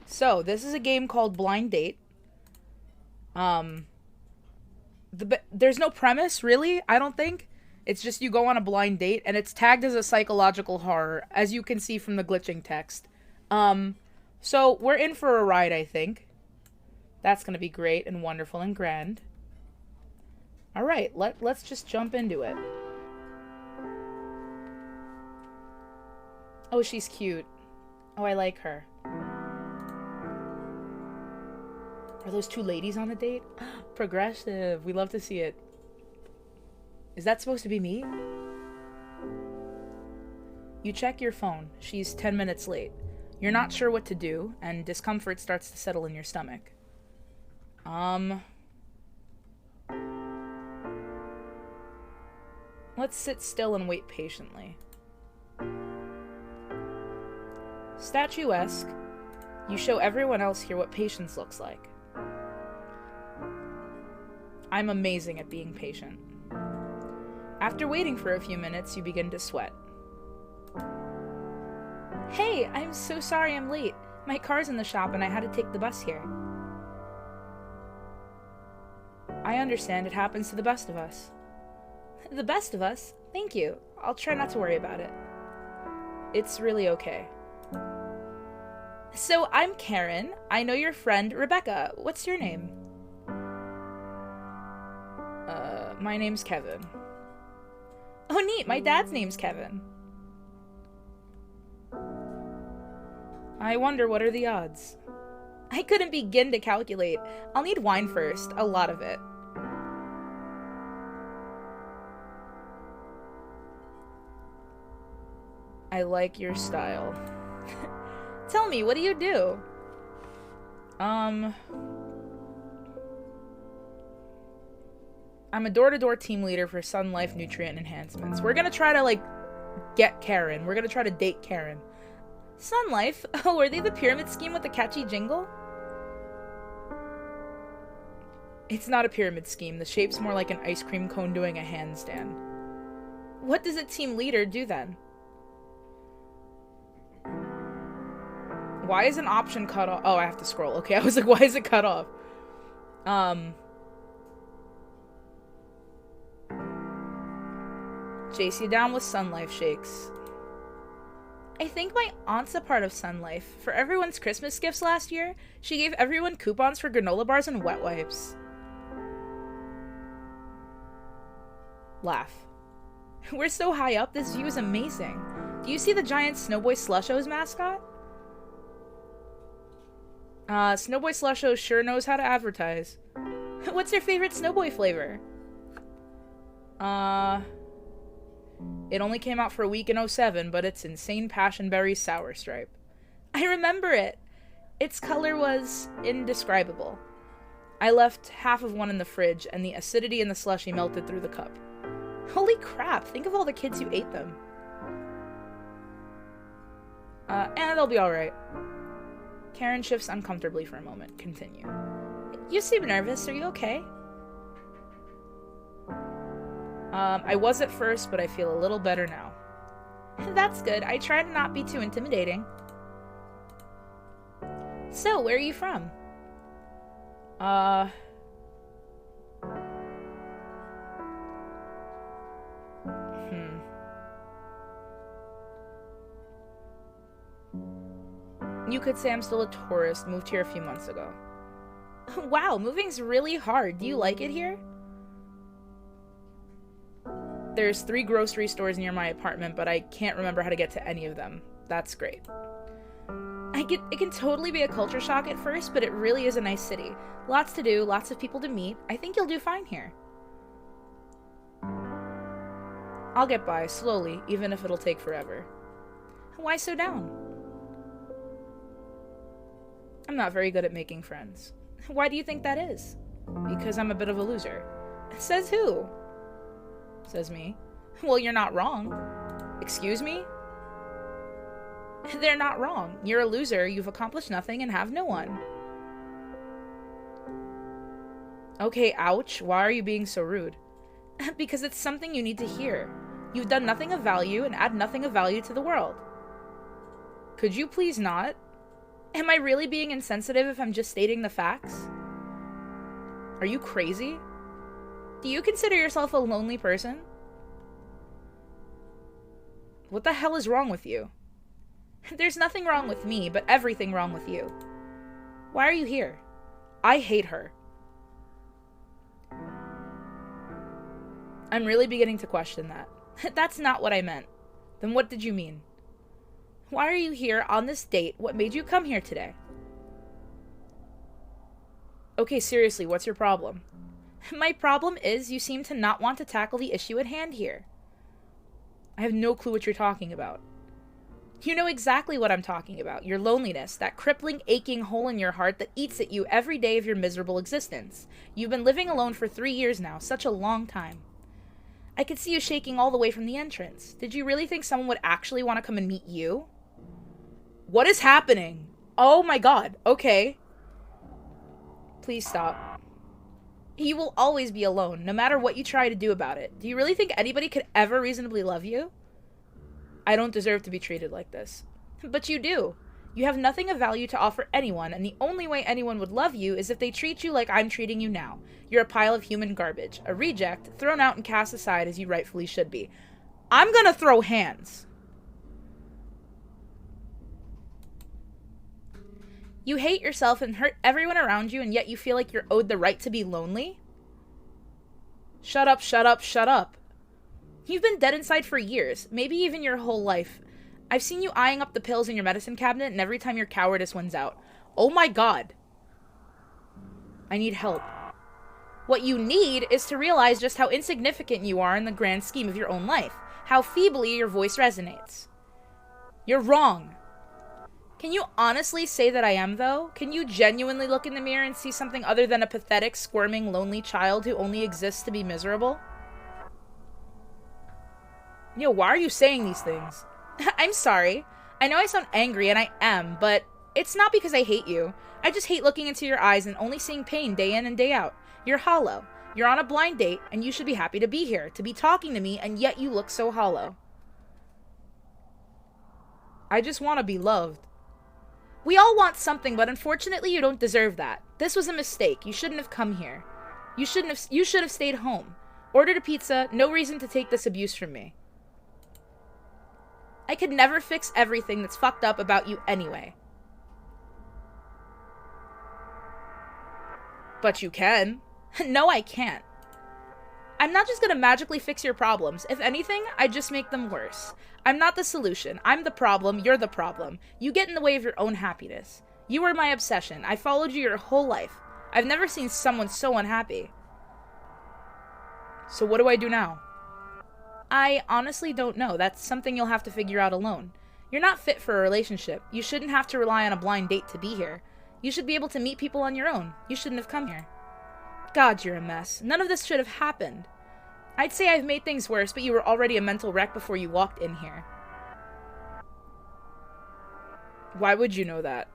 So, this is a game called Blind Date. Um, there's no premise, really, I don't think. It's just you go on a blind date, and it's tagged as a psychological horror, as you can see from the glitching text. Um, so, we're in for a ride, I think. That's gonna be great and wonderful and grand. Alright, let's just jump into it. Oh, she's cute. Oh, I like her. Are those two ladies on a date? Progressive. We love to see it. Is that supposed to be me? You check your phone. She's 10 minutes late. You're not sure what to do, and discomfort starts to settle in your stomach. Let's sit still and wait patiently. Statuesque, you show everyone else here what patience looks like. I'm amazing at being patient. After waiting for a few minutes, you begin to sweat. Hey, I'm so sorry I'm late. My car's in the shop and I had to take the bus here. I understand, it happens to the best of us. The best of us? Thank you. I'll try not to worry about it. It's really okay. So, I'm Karen. I know your friend, Rebecca. What's your name? My name's Kevin. Oh, neat. My dad's name's Kevin. I wonder what are the odds. I couldn't begin to calculate. I'll need wine first. A lot of it. I like your style. Tell me, what do you do? I'm a door-to-door team leader for Sun Life Nutrient Enhancements. We're gonna try to, get Karen. We're gonna try to date Karen. Sun Life? Oh, are they the pyramid scheme with the catchy jingle? It's not a pyramid scheme. The shape's more like an ice cream cone doing a handstand. What does a team leader do then? Why is an option cut off? Oh, I have to scroll. Okay, I was like, why is it cut off? Chase you down with Sun Life shakes. I think my aunt's a part of Sun Life. For everyone's Christmas gifts last year, she gave everyone coupons for granola bars and wet wipes. Laugh. We're so high up, this view is amazing. Do you see the giant Snowboy Slushos mascot? Snowboy Slushos sure knows how to advertise. What's your favorite Snowboy flavor? It only came out for a week in '07, but it's Insane Passion Berry Sour Stripe. I remember it! Its color was indescribable. I left half of one in the fridge, and the acidity in the slushie melted through the cup. Holy crap, think of all the kids who ate them. And they'll be alright. Karen shifts uncomfortably for a moment. Continue. You seem nervous, are you okay? I was at first, but I feel a little better now. That's good. I try to not be too intimidating. So, where are you from? You could say I'm still a tourist, moved here a few months ago. Wow, moving's really hard. Do you like it here? There's 3 grocery stores near my apartment, but I can't remember how to get to any of them. That's great. It can totally be a culture shock at first, but it really is a nice city. Lots to do, lots of people to meet. I think you'll do fine here. I'll get by, slowly, even if it'll take forever. Why so down? I'm not very good at making friends. Why do you think that is? Because I'm a bit of a loser. Says who? Says me. Well, you're not wrong. Excuse me? They're not wrong. You're a loser, you've accomplished nothing, and have no one. Okay, ouch. Why are you being so rude? Because it's something you need to hear. You've done nothing of value and add nothing of value to the world. Could you please not? Am I really being insensitive if I'm just stating the facts? Are you crazy? Do you consider yourself a lonely person? What the hell is wrong with you? There's nothing wrong with me, but everything wrong with you. Why are you here? I hate her. I'm really beginning to question that. That's not what I meant. Then what did you mean? Why are you here on this date? What made you come here today? Okay, seriously, what's your problem? My problem is you seem to not want to tackle the issue at hand here. I have no clue what you're talking about. You know exactly what I'm talking about. Your loneliness, that crippling, aching hole in your heart that eats at you every day of your miserable existence. You've been living alone for 3 years now, such a long time. I could see you shaking all the way from the entrance. Did you really think someone would actually want to come and meet you? What is happening? Oh my god, okay. Please stop. You will always be alone, no matter what you try to do about it. Do you really think anybody could ever reasonably love you? I don't deserve to be treated like this. But you do. You have nothing of value to offer anyone, and the only way anyone would love you is if they treat you like I'm treating you now. You're a pile of human garbage, a reject, thrown out and cast aside as you rightfully should be. I'm gonna throw hands. You hate yourself and hurt everyone around you, and yet you feel like you're owed the right to be lonely? Shut up, shut up, shut up. You've been dead inside for years, maybe even your whole life. I've seen you eyeing up the pills in your medicine cabinet, and every time your cowardice wins out. Oh my god. I need help. What you need is to realize just how insignificant you are in the grand scheme of your own life. How feebly your voice resonates. You're wrong. Can you honestly say that I am, though? Can you genuinely look in the mirror and see something other than a pathetic, squirming, lonely child who only exists to be miserable? Yo, why are you saying these things? I'm sorry. I know I sound angry, and I am, but it's not because I hate you. I just hate looking into your eyes and only seeing pain day in and day out. You're hollow. You're on a blind date, and you should be happy to be here, to be talking to me, and yet you look so hollow. I just want to be loved. We all want something, but unfortunately you don't deserve that. This was a mistake. You shouldn't have come here. You should have stayed home. Ordered a pizza. No reason to take this abuse from me. I could never fix everything that's fucked up about you anyway. But you can. No, I can't. I'm not just gonna magically fix your problems. If anything, I just make them worse. I'm not the solution. I'm the problem. You're the problem. You get in the way of your own happiness. You were my obsession. I followed you your whole life. I've never seen someone so unhappy. So what do I do now? I honestly don't know. That's something you'll have to figure out alone. You're not fit for a relationship. You shouldn't have to rely on a blind date to be here. You should be able to meet people on your own. You shouldn't have come here. God, you're a mess. None of this should have happened. I'd say I've made things worse, but you were already a mental wreck before you walked in here. Why would you know that?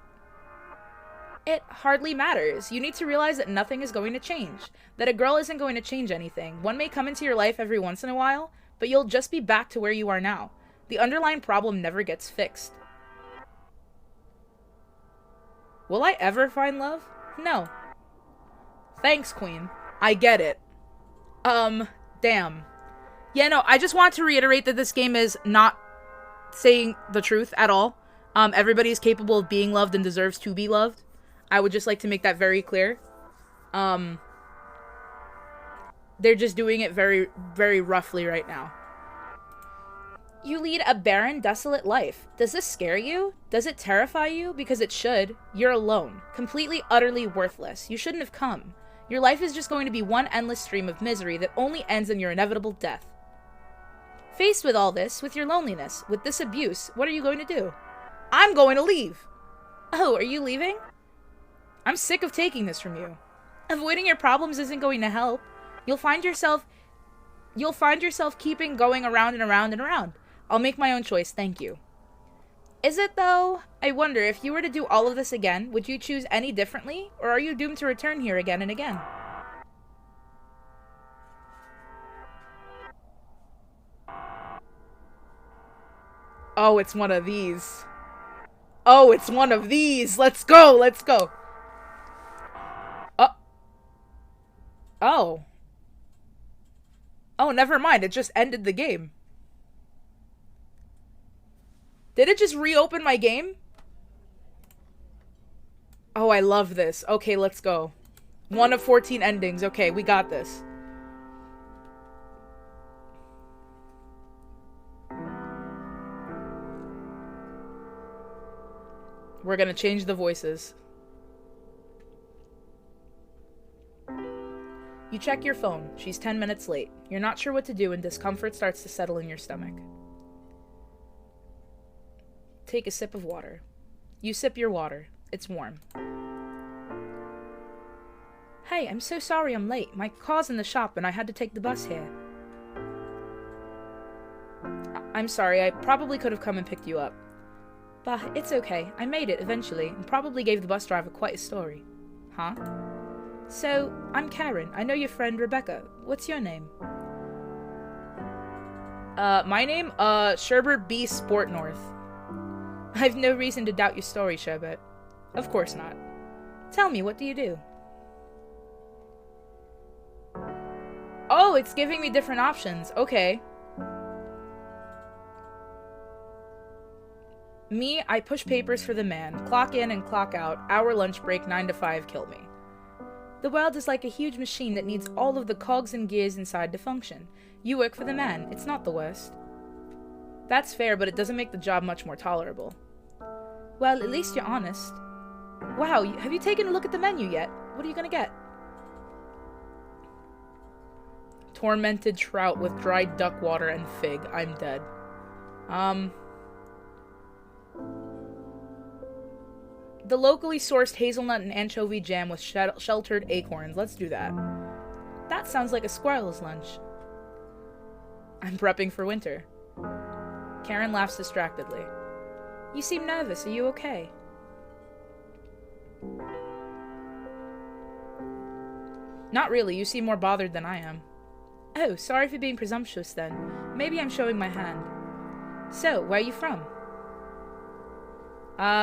It hardly matters. You need to realize that nothing is going to change. That a girl isn't going to change anything. One may come into your life every once in a while, but you'll just be back to where you are now. The underlying problem never gets fixed. Will I ever find love? No. Thanks, Queen. I get it. Damn. Yeah, no, I just want to reiterate that this game is not saying the truth at all. Everybody is capable of being loved and deserves to be loved. I would just like to make that very clear. They're just doing it very, very roughly right now. You lead a barren, desolate life. Does this scare you? Does it terrify you? Because it should. You're alone. Completely, utterly worthless. You shouldn't have come. Your life is just going to be one endless stream of misery that only ends in your inevitable death. Faced with all this, with your loneliness, with this abuse, what are you going to do? I'm going to leave! Oh, are you leaving? I'm sick of taking this from you. Avoiding your problems isn't going to help. You'll find yourself keeping going around and around and around. I'll make my own choice, thank you. Is it, though? I wonder, if you were to do all of this again, would you choose any differently? Or are you doomed to return here again and again? Oh, it's one of these. Oh, it's one of these. Let's go. Let's go. Oh. Oh, never mind. It just ended the game. Did it just reopen my game? Oh, I love this. Okay, let's go. 1 of 14 endings. Okay, we got this. We're gonna change the voices. You check your phone. She's 10 minutes late. You're not sure what to do and discomfort starts to settle in your stomach. Take a sip of water. You sip your water. It's warm. Hey, I'm so sorry I'm late. My car's in the shop and I had to take the bus here. I'm sorry, I probably could have come and picked you up. But it's okay. I made it eventually and probably gave the bus driver quite a story. Huh? So, I'm Karen. I know your friend Rebecca. What's your name? My name? Sherbert B. Sportnorth. I've no reason to doubt your story, Sherbert. Of course not. Tell me, what do you do? Oh, it's giving me different options. Okay. Me, I push papers for the man. Clock in and clock out. Hour lunch break, 9 to 5, kill me. The world is like a huge machine that needs all of the cogs and gears inside to function. You work for the man. It's not the worst. That's fair, but it doesn't make the job much more tolerable. Well, at least you're honest. Wow, have you taken a look at the menu yet? What are you gonna get? Tormented trout with dried duck water and fig. I'm dead. The locally sourced hazelnut and anchovy jam with sheltered acorns. Let's do that. That sounds like a squirrel's lunch. I'm prepping for winter. Karen laughs distractedly. You seem nervous. Are you okay? Not really. You seem more bothered than I am. Oh, sorry for being presumptuous then. Maybe I'm showing my hand. So, where are you from?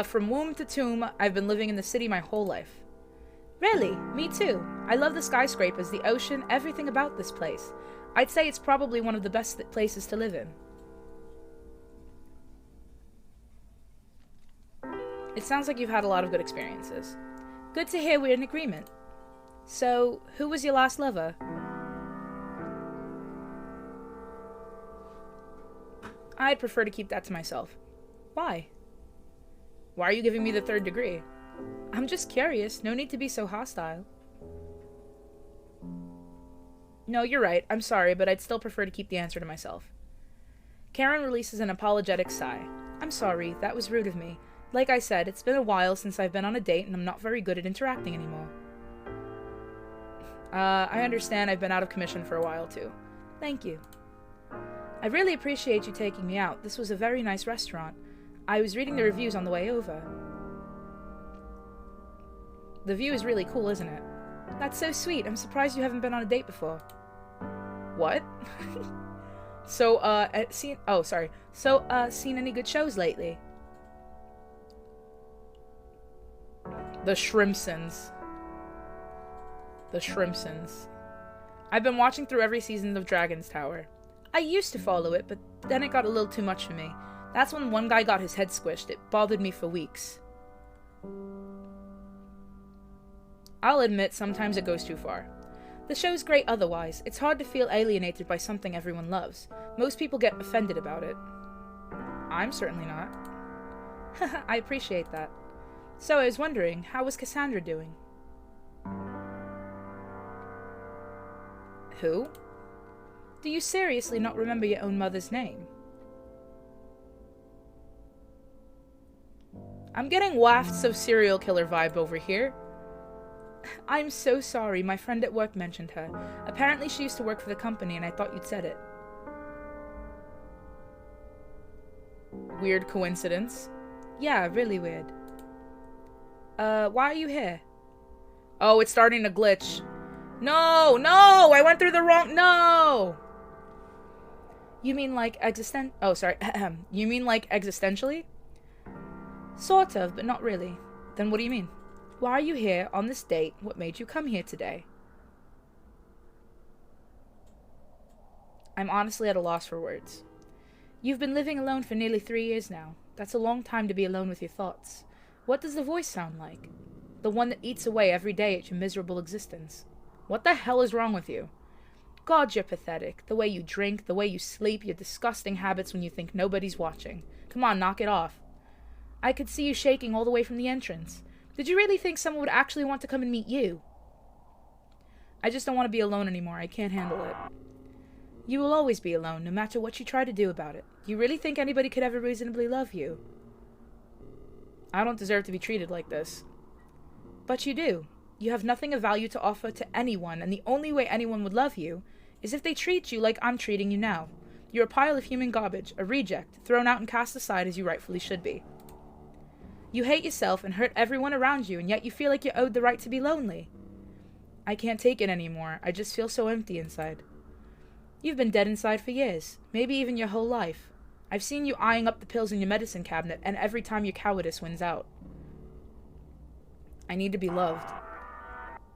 From womb to tomb, I've been living in the city my whole life. Really? Me too. I love the skyscrapers, the ocean, everything about this place. I'd say it's probably one of the best places to live in. It sounds like you've had a lot of good experiences. Good to hear we're in agreement. So, who was your last lover? I'd prefer to keep that to myself. Why? Why are you giving me the 3rd degree? I'm just curious. No need to be so hostile. No, you're right. I'm sorry, but I'd still prefer to keep the answer to myself. Karen releases an apologetic sigh. I'm sorry. That was rude of me. Like I said, it's been a while since I've been on a date, and I'm not very good at interacting anymore. I understand I've been out of commission for a while, too. Thank you. I really appreciate you taking me out. This was a very nice restaurant. I was reading the reviews on the way over. The view is really cool, isn't it? That's so sweet. I'm surprised you haven't been on a date before. What? seen any good shows lately? The Shrimpsons. The Shrimpsons. I've been watching through every season of Dragon's Tower. I used to follow it, but then it got a little too much for me. That's when one guy got his head squished. It bothered me for weeks. I'll admit, sometimes it goes too far. The show's great otherwise. It's hard to feel alienated by something everyone loves. Most people get offended about it. I'm certainly not. I appreciate that. So I was wondering, how was Cassandra doing? Who? Do you seriously not remember your own mother's name? I'm getting wafts of serial killer vibe over here. I'm so sorry, my friend at work mentioned her. Apparently she used to work for the company and I thought you'd said it. Weird coincidence. Yeah, really weird. Why are you here? Oh, it's starting to glitch. No! No! I went through the wrong... No! You mean like You mean like existentially? Sort of, but not really. Then what do you mean? Why are you here on this date? What made you come here today? I'm honestly at a loss for words. You've been living alone for nearly 3 years now. That's a long time to be alone with your thoughts. What does the voice sound like? The one that eats away every day at your miserable existence. What the hell is wrong with you? God, you're pathetic. The way you drink, the way you sleep, your disgusting habits when you think nobody's watching. Come on, knock it off. I could see you shaking all the way from the entrance. Did you really think someone would actually want to come and meet you? I just don't want to be alone anymore. I can't handle it. You will always be alone, no matter what you try to do about it. You really think anybody could ever reasonably love you? I don't deserve to be treated like this. But you do. You have nothing of value to offer to anyone, and the only way anyone would love you is if they treat you like I'm treating you now. You're a pile of human garbage, a reject, thrown out and cast aside as you rightfully should be. You hate yourself and hurt everyone around you, and yet you feel like you're owed the right to be lonely. I can't take it anymore. I just feel so empty inside. You've been dead inside for years, maybe even your whole life. I've seen you eyeing up the pills in your medicine cabinet, and every time your cowardice wins out. I need to be loved.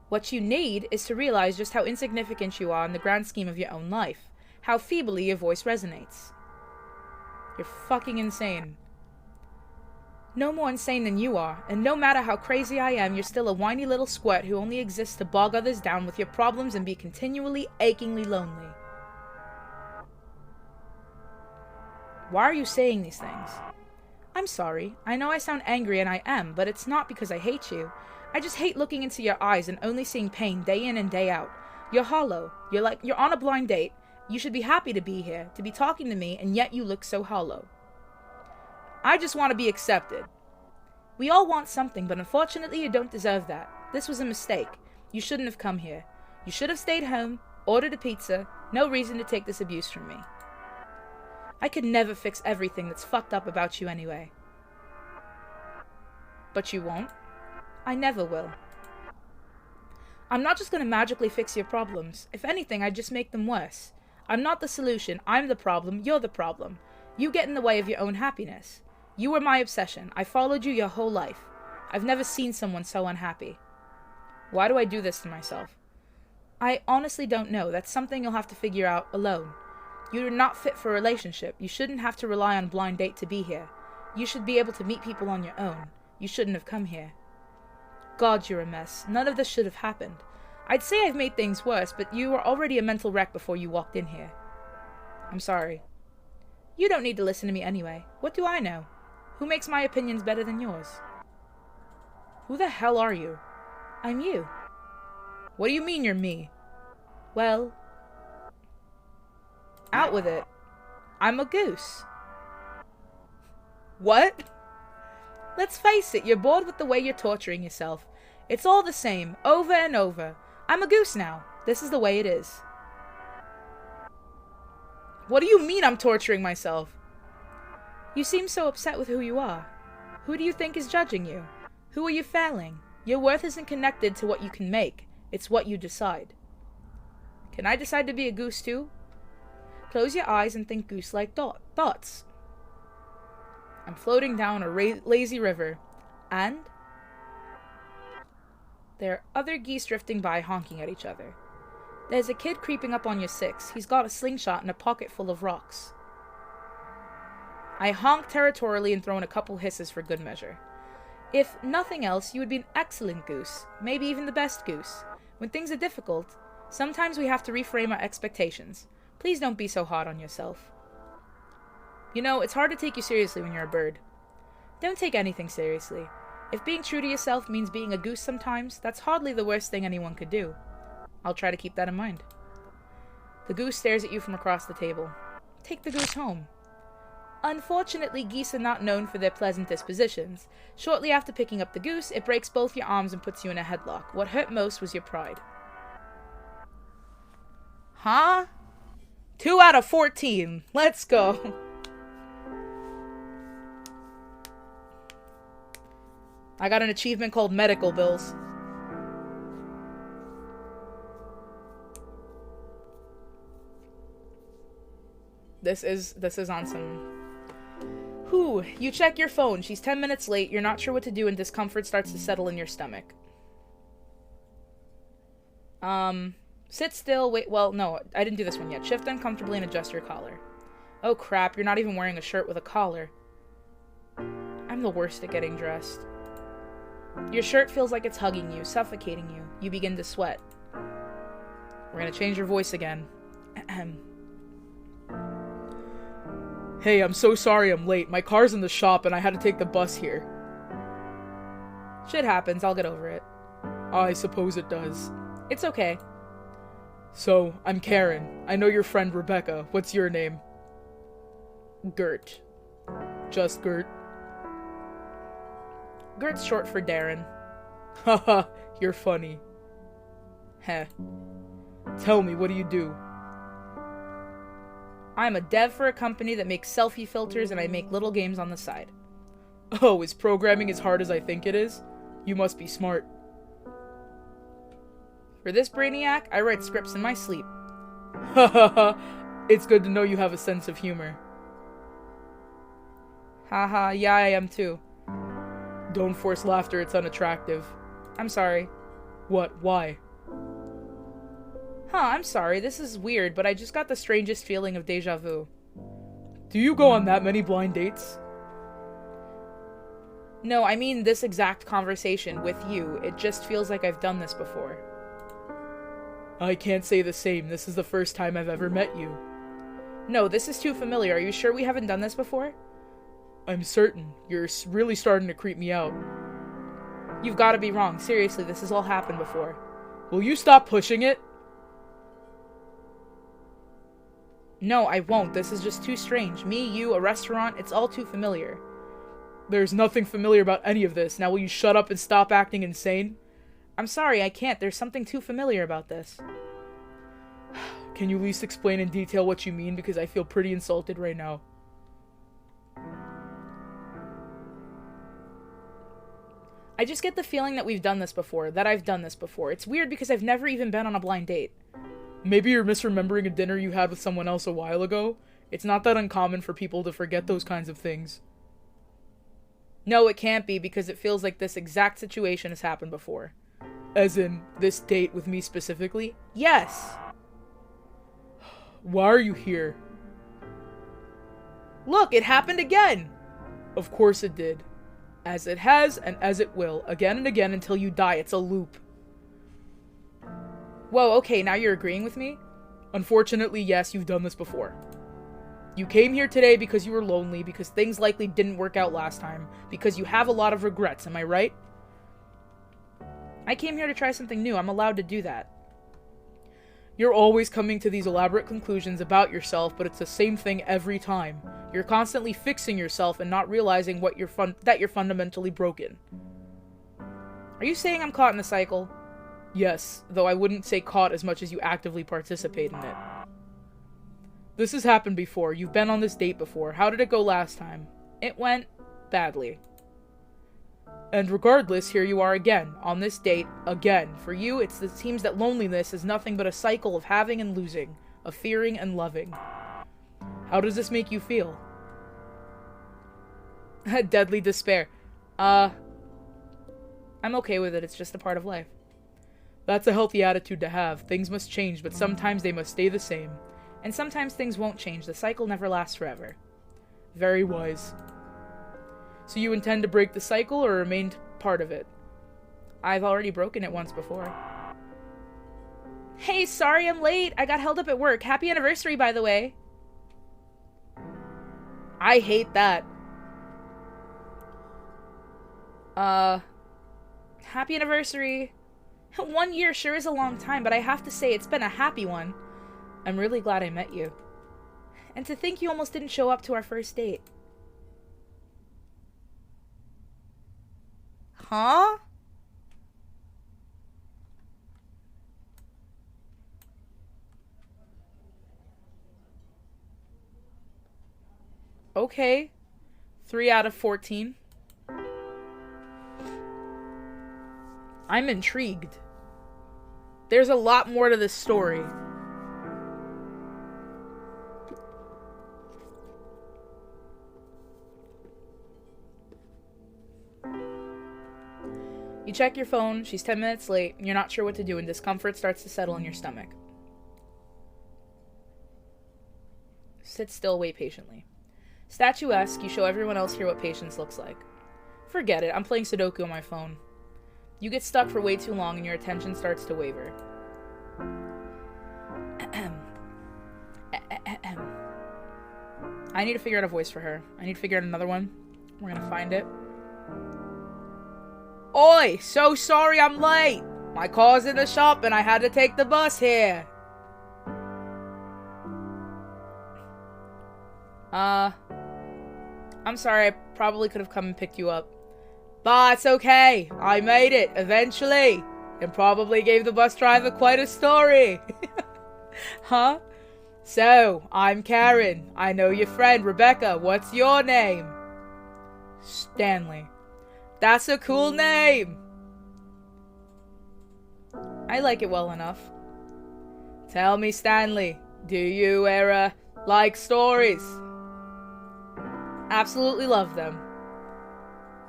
What you need is to realize just how insignificant you are in the grand scheme of your own life, how feebly your voice resonates. You're fucking insane. No more insane than you are, and no matter how crazy I am, you're still a whiny little squirt who only exists to bog others down with your problems and be continually, achingly lonely. Why are you saying these things? I'm sorry. I know I sound angry, and I am, but it's not because I hate you. I just hate looking into your eyes and only seeing pain day in and day out. You're hollow. You're on a blind date. You should be happy to be here, to be talking to me, and yet you look so hollow. I just want to be accepted. We all want something, but unfortunately you don't deserve that. This was a mistake. You shouldn't have come here. You should have stayed home, ordered a pizza. No reason to take this abuse from me. I could never fix everything that's fucked up about you anyway. But you won't? I never will. I'm not just going to magically fix your problems. If anything, I'd just make them worse. I'm not the solution. I'm the problem. You're the problem. You get in the way of your own happiness. You were my obsession. I followed you your whole life. I've never seen someone so unhappy. Why do I do this to myself? I honestly don't know. That's something you'll have to figure out alone. You're not fit for a relationship. You shouldn't have to rely on a blind date to be here. You should be able to meet people on your own. You shouldn't have come here. God, you're a mess. None of this should have happened. I'd say I've made things worse, but you were already a mental wreck before you walked in here. I'm sorry. You don't need to listen to me anyway. What do I know? Who makes my opinions better than yours? Who the hell are you? I'm you. What do you mean you're me? Well, out with it. I'm a goose. What? Let's face it, you're bored with the way you're torturing yourself. It's all the same, over and over. I'm a goose now. This is the way it is. What do you mean I'm torturing myself? You seem so upset with who you are. Who do you think is judging you? Who are you failing? Your worth isn't connected to what you can make. It's what you decide. Can I decide to be a goose too? Close your eyes and think goose-like thoughts. I'm floating down a lazy river, and there are other geese drifting by honking at each other. There's a kid creeping up on your 6. He's got a slingshot and a pocket full of rocks. I honk territorially and throw in a couple hisses for good measure. If nothing else, you would be an excellent goose, maybe even the best goose. When things are difficult, sometimes we have to reframe our expectations. Please don't be so hard on yourself. You know, it's hard to take you seriously when you're a bird. Don't take anything seriously. If being true to yourself means being a goose sometimes, that's hardly the worst thing anyone could do. I'll try to keep that in mind. The goose stares at you from across the table. Take the goose home. Unfortunately, geese are not known for their pleasant dispositions. Shortly after picking up the goose, it breaks both your arms and puts you in a headlock. What hurt most was your pride. Huh? 2 out of 14. Let's go. I got an achievement called medical bills. This is on some... Whew, you check your phone. She's 10 minutes late. You're not sure what to do and discomfort starts to settle in your stomach. Sit still, wait, well, no, I didn't do this one yet. Shift uncomfortably and adjust your collar. Oh crap, you're not even wearing a shirt with a collar. I'm the worst at getting dressed. Your shirt feels like it's hugging you, suffocating you. You begin to sweat. We're gonna change your voice again. Hey, I'm so sorry I'm late. My car's in the shop and I had to take the bus here. Shit happens, I'll get over it. I suppose it does. It's okay. So, I'm Karen. I know your friend Rebecca. What's your name? Gert. Just Gert. Gert's short for Darren. Haha, you're funny. Heh. Tell me, what do you do? I'm a dev for a company that makes selfie filters and I make little games on the side. Oh, is programming as hard as I think it is? You must be smart. For this brainiac, I write scripts in my sleep. Hahaha, it's good to know you have a sense of humor. Haha, yeah I am too. Don't force laughter, it's unattractive. I'm sorry. What? Why? I'm sorry, this is weird, but I just got the strangest feeling of deja vu. Do you go on that many blind dates? No, I mean this exact conversation with you. It just feels like I've done this before. I can't say the same. This is the first time I've ever met you. No, this is too familiar. Are you sure we haven't done this before? I'm certain. You're really starting to creep me out. You've got to be wrong. Seriously, this has all happened before. Will you stop pushing it? No, I won't. This is just too strange. Me, you, a restaurant, it's all too familiar. There's nothing familiar about any of this. Now will you shut up and stop acting insane? I'm sorry, I can't. There's something too familiar about this. Can you at least explain in detail what you mean? Because I feel pretty insulted right now. I just get the feeling that we've done this before. That I've done this before. It's weird because I've never even been on a blind date. Maybe you're misremembering a dinner you had with someone else a while ago. It's not that uncommon for people to forget those kinds of things. No, it can't be because it feels like this exact situation has happened before. As in, this date with me specifically? Yes! Why are you here? Look, it happened again! Of course it did. As it has, and as it will. Again and again until you die. It's a loop. Whoa, okay, now you're agreeing with me? Unfortunately, yes, you've done this before. You came here today because you were lonely, because things likely didn't work out last time, because you have a lot of regrets, am I right? I came here to try something new. I'm allowed to do that. You're always coming to these elaborate conclusions about yourself, but it's the same thing every time. You're constantly fixing yourself and not realizing that you're fundamentally broken. Are you saying I'm caught in a cycle? Yes, though I wouldn't say caught as much as you actively participate in it. This has happened before. You've been on this date before. How did it go last time? It went badly. And regardless, here you are again, on this date, again. For you, it seems that loneliness is nothing but a cycle of having and losing, of fearing and loving. How does this make you feel? Deadly despair. I'm okay with it. It's just a part of life. That's a healthy attitude to have. Things must change, but sometimes they must stay the same. And sometimes things won't change. The cycle never lasts forever. Very wise. So you intend to break the cycle or remain part of it? I've already broken it once before. Hey, sorry I'm late. I got held up at work. Happy anniversary, by the way. I hate that. Happy anniversary. 1 year sure is a long time, but I have to say it's been a happy one. I'm really glad I met you. And to think you almost didn't show up to our first date. Huh? Okay. 3 out of 14. I'm intrigued. There's a lot more to this story. You check your phone, she's 10 minutes late, and you're not sure what to do, and discomfort starts to settle in your stomach. Sit still, wait patiently. Statuesque, you show everyone else here what patience looks like. Forget it, I'm playing Sudoku on my phone. You get stuck for way too long and your attention starts to waver. I need to figure out a voice for her. I need to figure out another one. We're gonna find it. Oi! So sorry I'm late! My car's in the shop and I had to take the bus here. I'm sorry, I probably could have come and picked you up. But it's okay. I made it, eventually. And probably gave the bus driver quite a story. Huh? So, I'm Karen. I know your friend, Rebecca. What's your name? Stanley. That's a cool name. I like it well enough. Tell me, Stanley, do you like stories? Absolutely love them.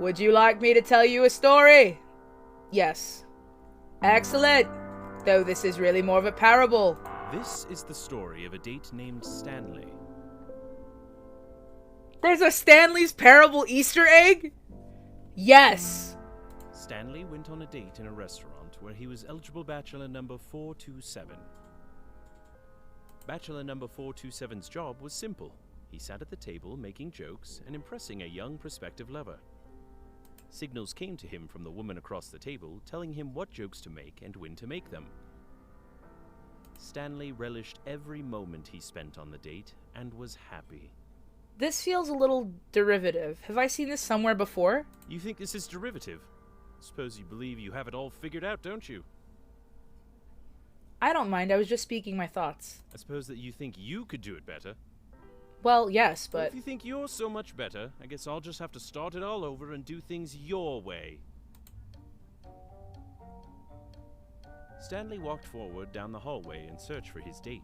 Would you like me to tell you a story? Yes. Excellent. Though this is really more of a parable. This is the story of a date named Stanley. There's a Stanley's Parable Easter egg? Yes. Stanley went on a date in a restaurant where he was eligible bachelor number 427. Bachelor number 427's job was simple. He sat at the table making jokes and impressing a young prospective lover. Signals came to him from the woman across the table, telling him what jokes to make and when to make them. Stanley relished every moment he spent on the date and was happy. This feels a little derivative. Have I seen this somewhere before? You think this is derivative? Suppose you believe you have it all figured out, don't you? I don't mind, I was just speaking my thoughts. I suppose that you think you could do it better. Well, yes, Well, but... if you think you're so much better, I guess I'll just have to start it all over and do things your way. Stanley walked forward down the hallway in search for his date.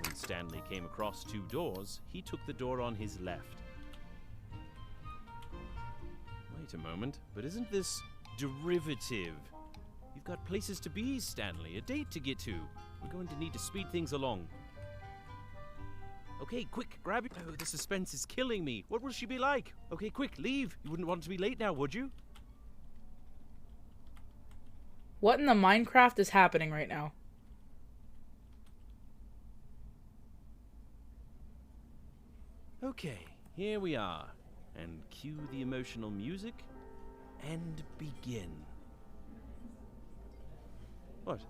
When Stanley came across two doors, he took the door on his left. Wait a moment, but isn't this derivative? You've got places to be, Stanley, a date to get to. We're going to need to speed things along. Okay, quick, grab it. Oh, the suspense is killing me. What will she be like? Okay, quick, leave. You wouldn't want to be late now, would you? What in the Minecraft is happening right now? Okay, here we are. And cue the emotional music. And begin. What?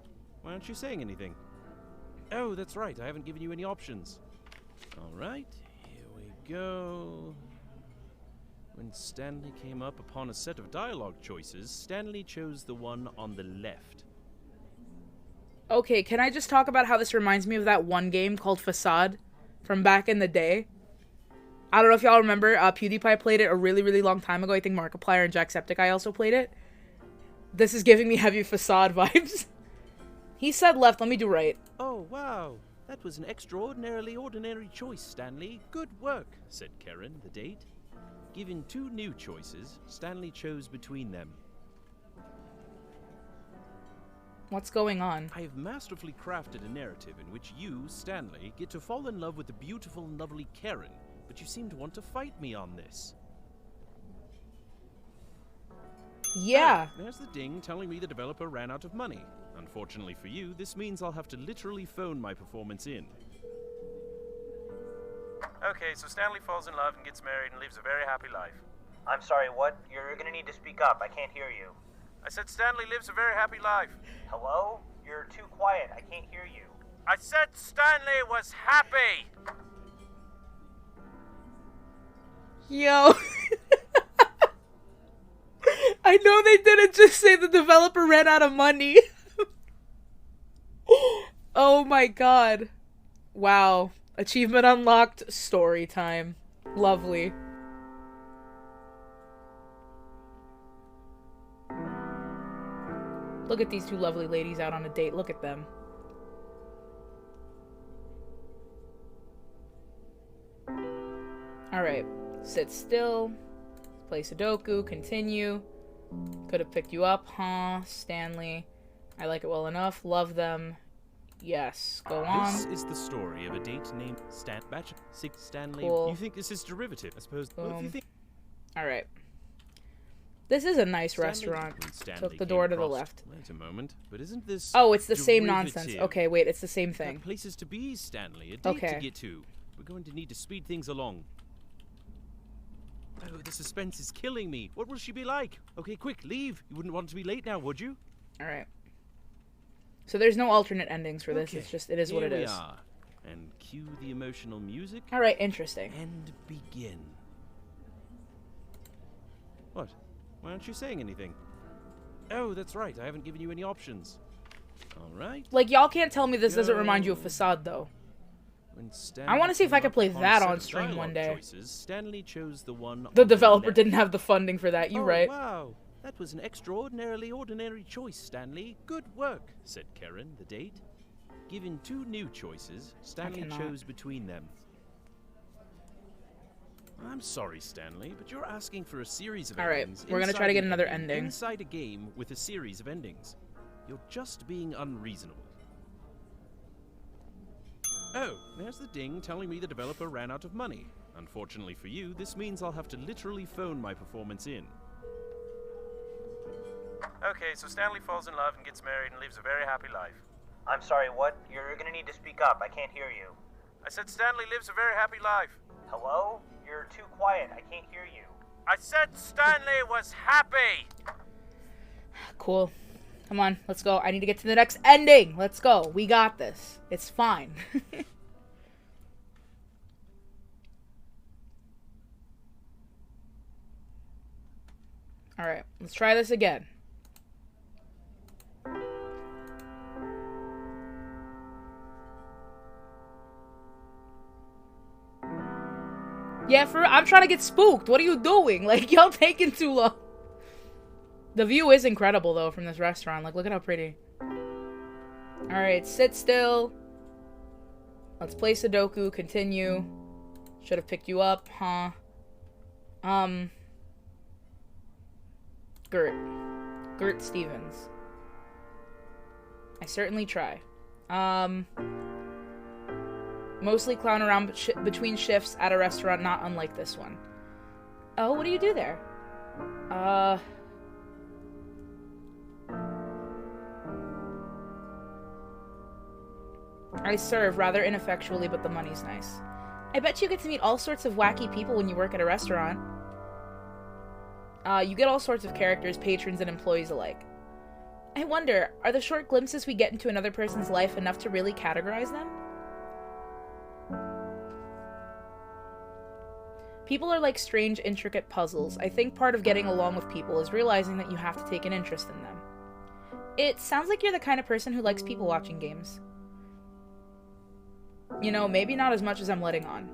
Why aren't you saying anything? Oh, that's right. I haven't given you any options. All right, here we go. When Stanley came up upon a set of dialogue choices, Stanley chose the one on the left. Okay, can I just talk about how this reminds me of that one game called Facade from back in the day? I don't know if y'all remember, PewDiePie played it a really, really long time ago. I think Markiplier and Jacksepticeye also played it. This is giving me heavy Facade vibes. He said left, let me do right. Oh, wow. That was an extraordinarily ordinary choice, Stanley. Good work, said Karen, the date. Given two new choices, Stanley chose between them. What's going on? I have masterfully crafted a narrative in which you, Stanley, get to fall in love with the beautiful and lovely Karen, but you seem to want to fight me on this. Yeah. Oh, there's the ding telling me the developer ran out of money. Unfortunately for you, this means I'll have to literally phone my performance in. Okay, so Stanley falls in love and gets married and lives a very happy life. I'm sorry, what? You're gonna need to speak up. I can't hear you. I said Stanley lives a very happy life. Hello? You're too quiet. I can't hear you. I said Stanley was happy! Yo. I know they didn't just say the developer ran out of money. Oh my god. Wow. Achievement unlocked. Story time. Lovely. Look at these two lovely ladies out on a date. Look at them. Alright. Sit still. Play Sudoku. Continue. Could have picked you up, huh? Stanley. I like it well enough. Love them. Yes. Go on. This is the story of a date named Stanley. Cool. You think this is derivative? I suppose. Well, if you think Alright. This is a nice Stanley- restaurant. when Stanley Took the came door to the across- left. Wait a moment. But isn't this Oh, it's the same derivative? nonsense. Okay, wait, it's the same Got thing. places to be, Stanley. A date Okay. to get to. We're going to need to speed things along. Oh, the suspense is killing me. What will she be like? Okay, quick, leave. You wouldn't want to be late now, would you? Alright. So there's no alternate endings for this. Okay, It's just, it is what it here is. we are. And cue the emotional music. Alright, interesting. And begin. What? Why aren't you saying anything? Oh, that's right. I haven't given you any options. All right. Like, y'all can't tell me this doesn't remind you of Facade, though. When I wanna see if I came can play up that a set on of stream one dialogue day. Choices, Stanley chose the one The on developer left. didn't have the funding for that, you Oh, right. wow. That was an extraordinarily ordinary choice, Stanley. Good work, said Karen, the date. Given two new choices, Stanley cannot. chose between them. I'm sorry, Stanley, but you're asking for a series of All right, endings. we're gonna inside try to get an another ending. Inside a game with a series of endings. You're just being unreasonable. Oh, there's the ding telling me the developer ran out of money. Unfortunately for you, this means I'll have to literally phone my performance in. Okay, so Stanley falls in love and gets married and lives a very happy life. I'm sorry, what? You're gonna need to speak up. I can't hear you. I said Stanley lives a very happy life. Hello? You're too quiet. I can't hear you. I said Stanley was happy! Cool. Come on, let's go. I need to get to the next ending. Let's go. We got this. It's fine. Alright, let's try this again. Yeah, I'm trying to get spooked. What are you doing? Like, y'all taking too long. The view is incredible, though, from this restaurant. Like, look at how pretty. Alright, sit still. Let's play Sudoku. Continue. Should have picked you up, huh? Gert Stevens. I certainly try. Mostly clown around between shifts at a restaurant, not unlike this one. Oh, what do you do there? I serve rather ineffectually, but the money's nice. I bet you get to meet all sorts of wacky people when you work at a restaurant. You get all sorts of characters, patrons, and employees alike. I wonder, are the short glimpses we get into another person's life enough to really categorize them? People are like strange, intricate puzzles. I think part of getting along with people is realizing that you have to take an interest in them. It sounds like you're the kind of person who likes people watching games. You know, maybe not as much as I'm letting on.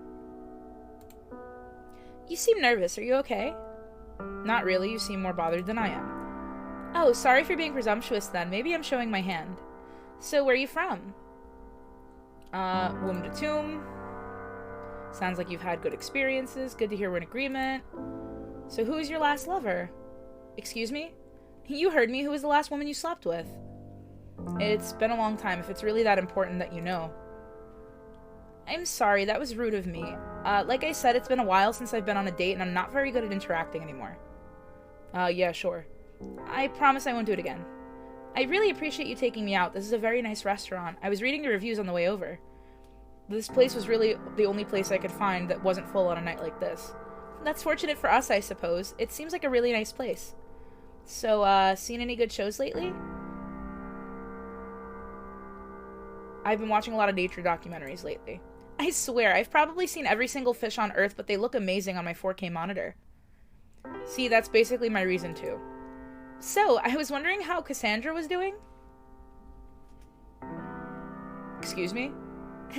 You seem nervous. Are you okay? Not really. You seem more bothered than I am. Oh, sorry for being presumptuous then. Maybe I'm showing my hand. So, where are you from? Womb to tomb. Sounds like you've had good experiences. Good to hear we're in agreement. So, who is your last lover? Excuse me? You heard me. Who was the last woman you slept with? It's been a long time. If it's really that important that you know. I'm sorry, that was rude of me. Like I said, it's been a while since I've been on a date, and I'm not very good at interacting anymore. Yeah, sure. I promise I won't do it again. I really appreciate you taking me out. This is a very nice restaurant. I was reading the reviews on the way over. This place was really the only place I could find that wasn't full on a night like this. That's fortunate for us, I suppose. It seems like a really nice place. So, seen any good shows lately? I've been watching a lot of nature documentaries lately. I swear, I've probably seen every single fish on Earth, but they look amazing on my 4K monitor. See, that's basically my reason too. So, I was wondering how Cassandra was doing? Excuse me?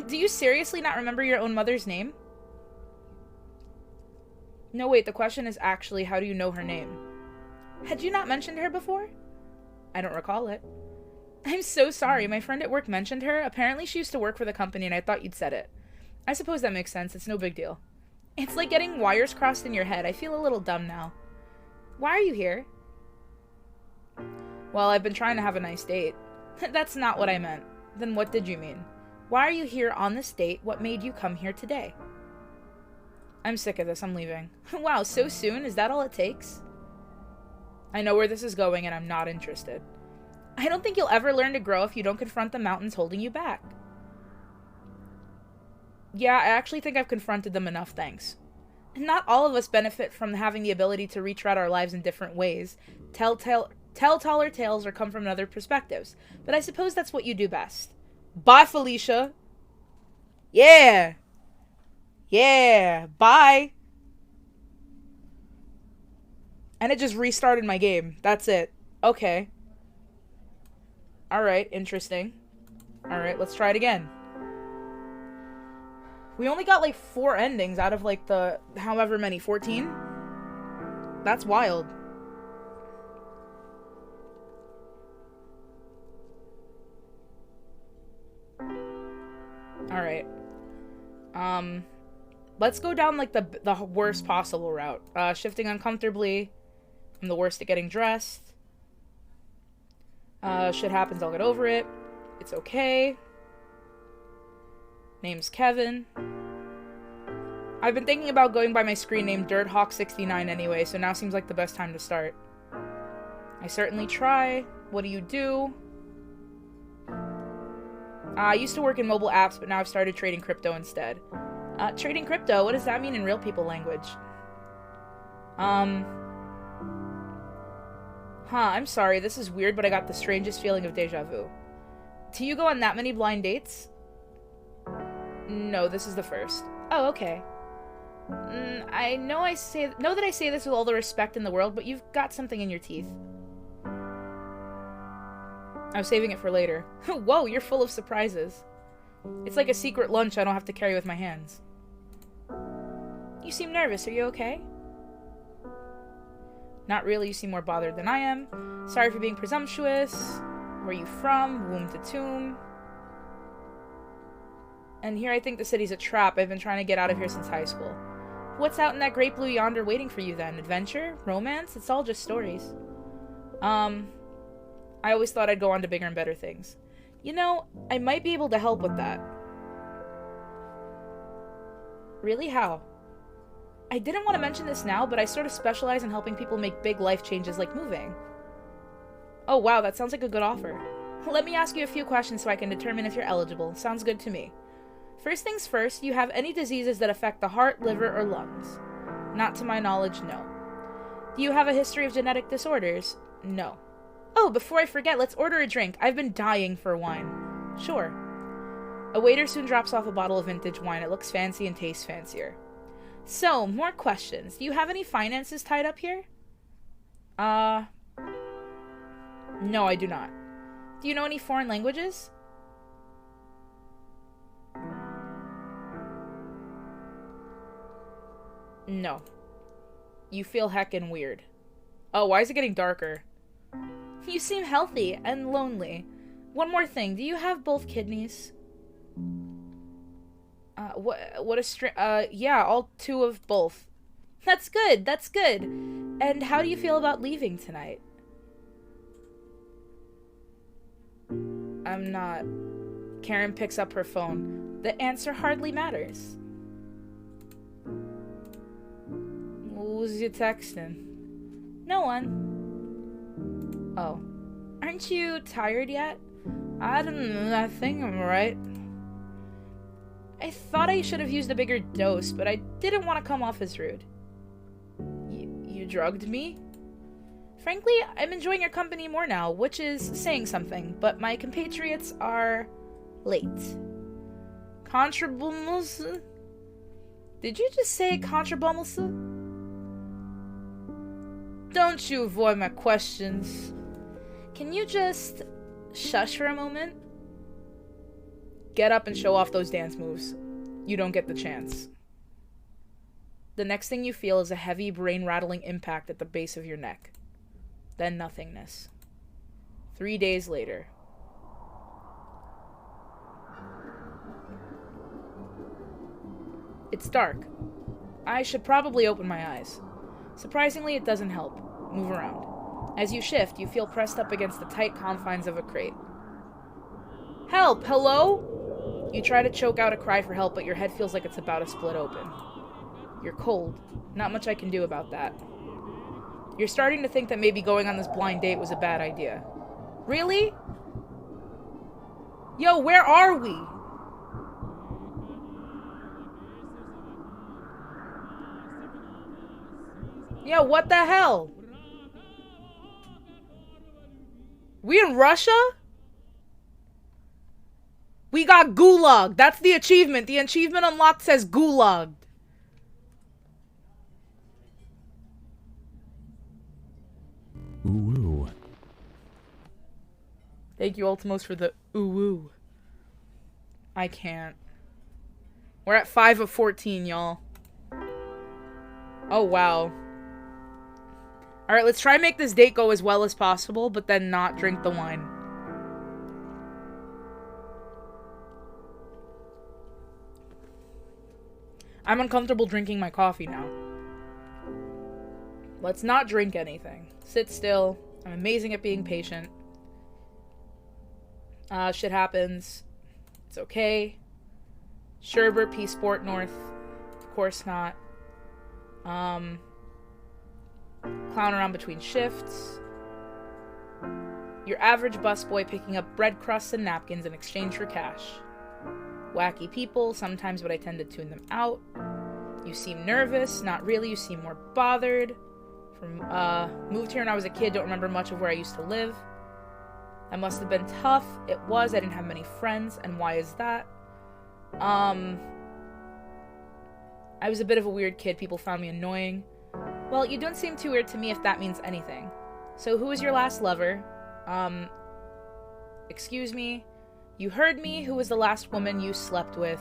Do you seriously not remember your own mother's name? No, wait, the question is actually, how do you know her name? Had you not mentioned her before? I don't recall it. I'm so sorry, my friend at work mentioned her. Apparently she used to work for the company and I thought you'd said it. I suppose that makes sense, it's no big deal. It's like getting wires crossed in your head. I feel a little dumb now. Why are you here? Well, I've been trying to have a nice date. That's not what I meant. Then what did you mean? Why are you here on this date? What made you come here today? I'm sick of this. I'm leaving. Wow, so soon? Is that all it takes? I know where this is going and I'm not interested. I don't think you'll ever learn to grow if you don't confront the mountains holding you back. Yeah, I actually think I've confronted them enough, thanks. Not all of us benefit from having the ability to retread our lives in different ways, tell taller tales, or come from other perspectives. But I suppose that's what you do best. Bye, Felicia. Yeah. Yeah. Bye. And it just restarted my game. That's it. Okay. Alright, interesting. Alright, let's try it again. We only got like 4 endings out of like the however many, 14? That's wild. Alright. Let's go down like the worst possible route. Shifting uncomfortably. I'm the worst at getting dressed. Shit happens, I'll get over it. It's okay. Name's Kevin. I've been thinking about going by my screen name DirtHawk69 anyway, so now seems like the best time to start. I certainly try. What do you do? I used to work in mobile apps, but now I've started trading crypto instead. Trading crypto? What does that mean in real people language? I'm sorry, this is weird, but I got the strangest feeling of deja vu. Do you go on that many blind dates? No, this is the first. Oh, okay. I know that I say this with all the respect in the world, but you've got something in your teeth. I was saving it for later. Whoa, you're full of surprises. It's like a secret lunch I don't have to carry with my hands. You seem nervous. Are you okay? Not really. You seem more bothered than I am. Sorry for being presumptuous. Where are you from? Womb to tomb. And here I think the city's a trap. I've been trying to get out of here since high school. What's out in that great blue yonder waiting for you then? Adventure? Romance? It's all just stories. I always thought I'd go on to bigger and better things. You know, I might be able to help with that. Really? How? I didn't want to mention this now, but I sort of specialize in helping people make big life changes like moving. Oh wow, that sounds like a good offer. Let me ask you a few questions so I can determine if you're eligible. Sounds good to me. First things first, do you have any diseases that affect the heart, liver, or lungs? Not to my knowledge, no. Do you have a history of genetic disorders? No. Oh, before I forget, let's order a drink. I've been dying for wine. Sure. A waiter soon drops off a bottle of vintage wine. It looks fancy and tastes fancier. So, more questions. Do you have any finances tied up here? No, I do not. Do you know any foreign languages? No. You feel heckin' weird. Oh, why is it getting darker? You seem healthy and lonely. One more thing. Do you have both kidneys? Yeah, all 2 of both. That's good, that's good. And how do you feel about leaving tonight? I'm not. Karen picks up her phone. The answer hardly matters. Who's you texting? No one. Oh. Aren't you tired yet? I don't know, I think I'm right. I thought I should have used a bigger dose, but I didn't want to come off as rude. You drugged me? Frankly, I'm enjoying your company more now, which is saying something, but my compatriots are late. Contrabumels? Did you just say contrabumels? Don't you avoid my questions. Can you just shush for a moment? Get up and show off those dance moves. You don't get the chance. The next thing you feel is a heavy, brain-rattling impact at the base of your neck. Then nothingness. 3 days later. It's dark. I should probably open my eyes. Surprisingly, it doesn't help. Move around. As you shift, you feel pressed up against the tight confines of a crate. Help! Hello? You try to choke out a cry for help, but your head feels like it's about to split open. You're cold. Not much I can do about that. You're starting to think that maybe going on this blind date was a bad idea. Really? Yo, where are we? Yo, what the hell? We in Russia? We got Gulag. That's the achievement. The achievement unlocked says Gulag. Ooh. Thank you, Ultimos, for the ooh. I can't. We're at 5 of 14, y'all. Oh, wow. Alright, let's try and make this date go as well as possible, but then not drink the wine. I'm uncomfortable drinking my coffee now. Let's not drink anything. Sit still. I'm amazing at being patient. Shit happens. It's okay. Sherbert, P Sport North. Of course not. Clown around between shifts. Your average busboy picking up bread crusts and napkins in exchange for cash. Wacky people, sometimes, but I tend to tune them out. You seem nervous. Not really, you seem more bothered. Moved here when I was a kid, don't remember much of where I used to live. That must have been tough. It was, I didn't have many friends, and why is that? I was a bit of a weird kid, people found me annoying. Well, you don't seem too weird to me if that means anything. So who was your last lover? Excuse me? You heard me? Who was the last woman you slept with?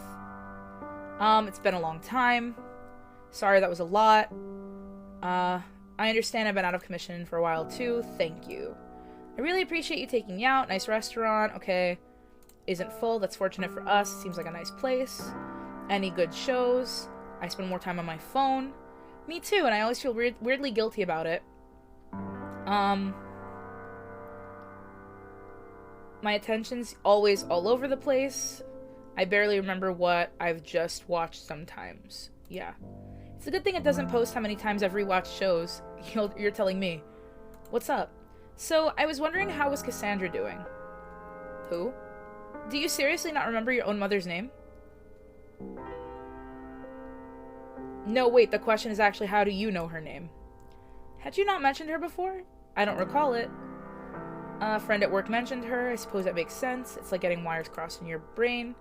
It's been a long time. Sorry, that was a lot. I understand I've been out of commission for a while too. Thank you. I really appreciate you taking me out. Nice restaurant. Okay. Isn't full. That's fortunate for us. Seems like a nice place. Any good shows? I spend more time on my phone. Me too, and I always feel weirdly guilty about it. My attention's always all over the place. I barely remember what I've just watched sometimes. Yeah. It's a good thing it doesn't post how many times I've rewatched shows. You're telling me. What's up? So, I was wondering, how was Cassandra doing? Who? Do you seriously not remember your own mother's name? No, wait, the question is actually, how do you know her name? Had you not mentioned her before? I don't recall it. A friend at work mentioned her. I suppose that makes sense. It's like getting wires crossed in your brain.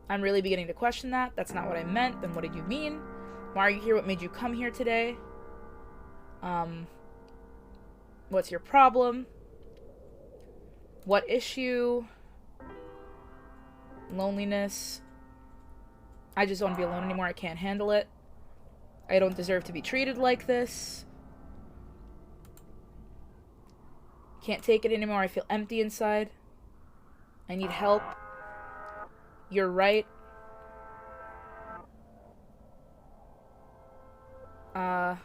I'm really beginning to question that. That's not what I meant. Then what did you mean? Why are you here? What made you come here today? What's your problem? What issue? Loneliness. I just don't want to be alone anymore. I can't handle it. I don't deserve to be treated like this. Can't take it anymore. I feel empty inside. I need help. You're right. Why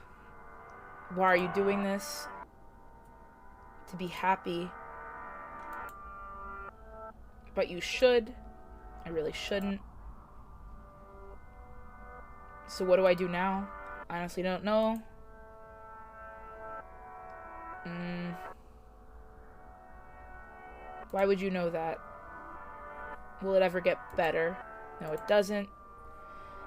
are you doing this? To be happy. But you should. I really shouldn't. So what do I do now? I honestly don't know. Why would you know that? Will it ever get better? No, it doesn't.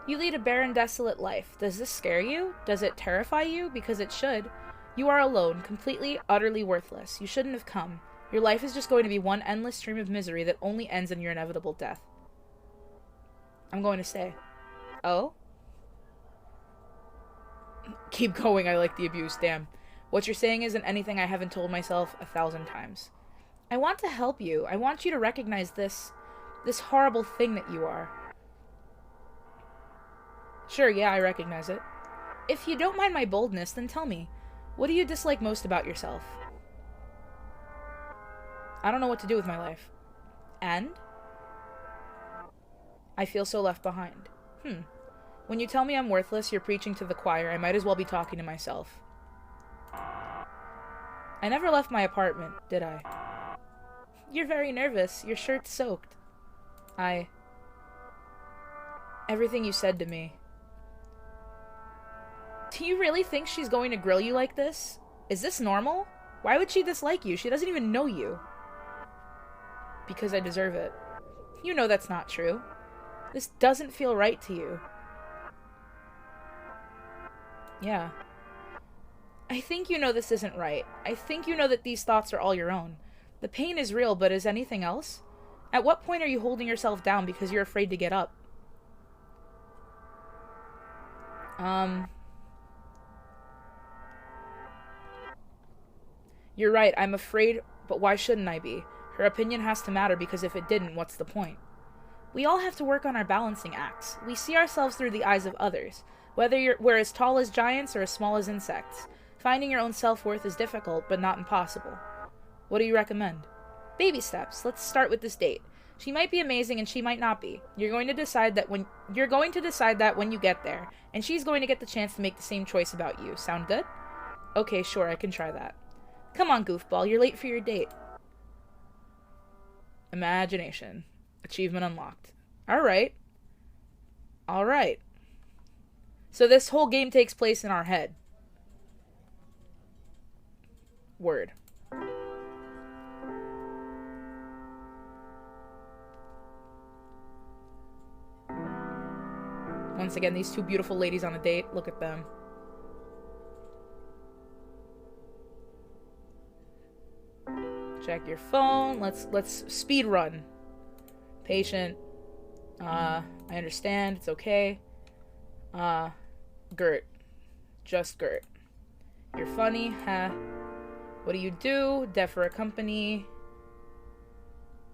You lead a barren, desolate life. Does this scare you? Does it terrify you? Because it should. You are alone, completely, utterly worthless. You shouldn't have come. Your life is just going to be one endless stream of misery that only ends in your inevitable death. I'm going to stay. Oh? Keep going, I like the abuse, damn. What you're saying isn't anything I haven't told myself 1,000 times. I want to help you. I want you to recognize this horrible thing that you are. Sure, yeah, I recognize it. If you don't mind my boldness, then tell me. What do you dislike most about yourself? I don't know what to do with my life. And? I feel so left behind. When you tell me I'm worthless, you're preaching to the choir. I might as well be talking to myself. I never left my apartment, did I? You're very nervous. Your shirt's soaked. Everything you said to me. Do you really think she's going to grill you like this? Is this normal? Why would she dislike you? She doesn't even know you. Because I deserve it. You know that's not true. This doesn't feel right to you. Yeah. I think you know this isn't right. I think you know that these thoughts are all your own. The pain is real, but is anything else? At what point are you holding yourself down because you're afraid to get up? You're right, I'm afraid, but why shouldn't I be? Her opinion has to matter because if it didn't, what's the point? We all have to work on our balancing acts. We see ourselves through the eyes of others. Whether we're as tall as giants or as small as insects. Finding your own self-worth is difficult, but not impossible. What do you recommend? Baby steps. Let's start with this date. She might be amazing and she might not be. You're going to decide that when you get there, and she's going to get the chance to make the same choice about you. Sound good? Okay, sure, I can try that. Come on, goofball, you're late for your date. Imagination. Achievement unlocked. Alright. Alright. So this whole game takes place in our head. Word. Once again, these two beautiful ladies on a date. Look at them. Check your phone. Let's speed run. Patient. I understand. It's okay. Gert. Just Gert. You're funny. Ha. What do you do? Deaf for a company.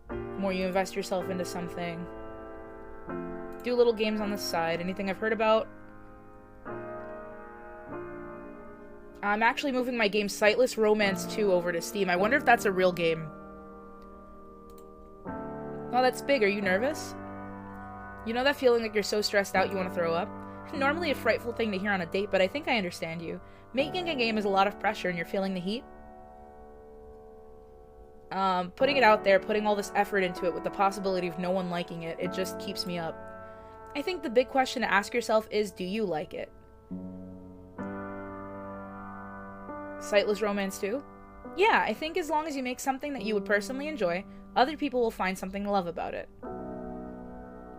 The more you invest yourself into something. Do little games on the side. Anything I've heard about? I'm actually moving my game Sightless Romance 2 over to Steam. I wonder if that's a real game. Oh, that's big. Are you nervous? You know that feeling like you're so stressed out you want to throw up? Normally a frightful thing to hear on a date, but I think I understand you. Making a game is a lot of pressure and you're feeling the heat. Putting it out there, putting all this effort into it with the possibility of no one liking it, it just keeps me up. I think the big question to ask yourself is, do you like it? Sightless Romance 2? Yeah, I think as long as you make something that you would personally enjoy, other people will find something to love about it.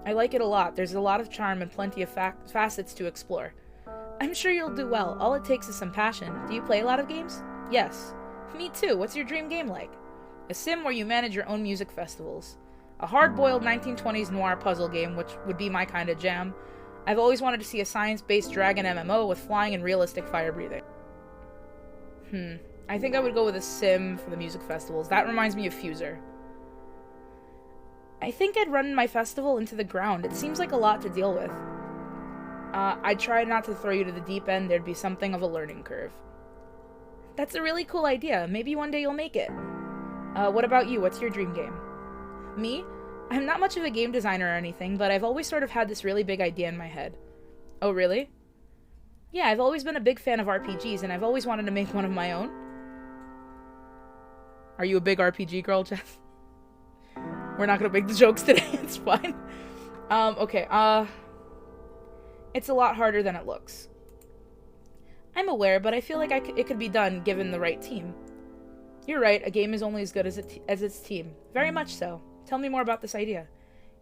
I like it a lot. There's a lot of charm and plenty of facets to explore. I'm sure you'll do well. All it takes is some passion. Do you play a lot of games? Yes. Me too. What's your dream game like? A sim where you manage your own music festivals. A hard-boiled 1920s noir puzzle game, which would be my kind of jam. I've always wanted to see a science-based dragon MMO with flying and realistic fire breathing. I think I would go with a sim for the music festivals. That reminds me of Fuser. I think I'd run my festival into the ground. It seems like a lot to deal with. I'd try not to throw you to the deep end. There'd be something of a learning curve. That's a really cool idea. Maybe one day you'll make it. What about you? What's your dream game? Me? I'm not much of a game designer or anything, but I've always sort of had this really big idea in my head. Oh, really? Yeah, I've always been a big fan of RPGs, and I've always wanted to make one of my own. Are you a big RPG girl, Jeff? We're not gonna make the jokes today, it's fine. Okay, it's a lot harder than it looks. I'm aware, but I feel like it could be done given the right team. You're right, a game is only as good as its team. Very much so. Tell me more about this idea.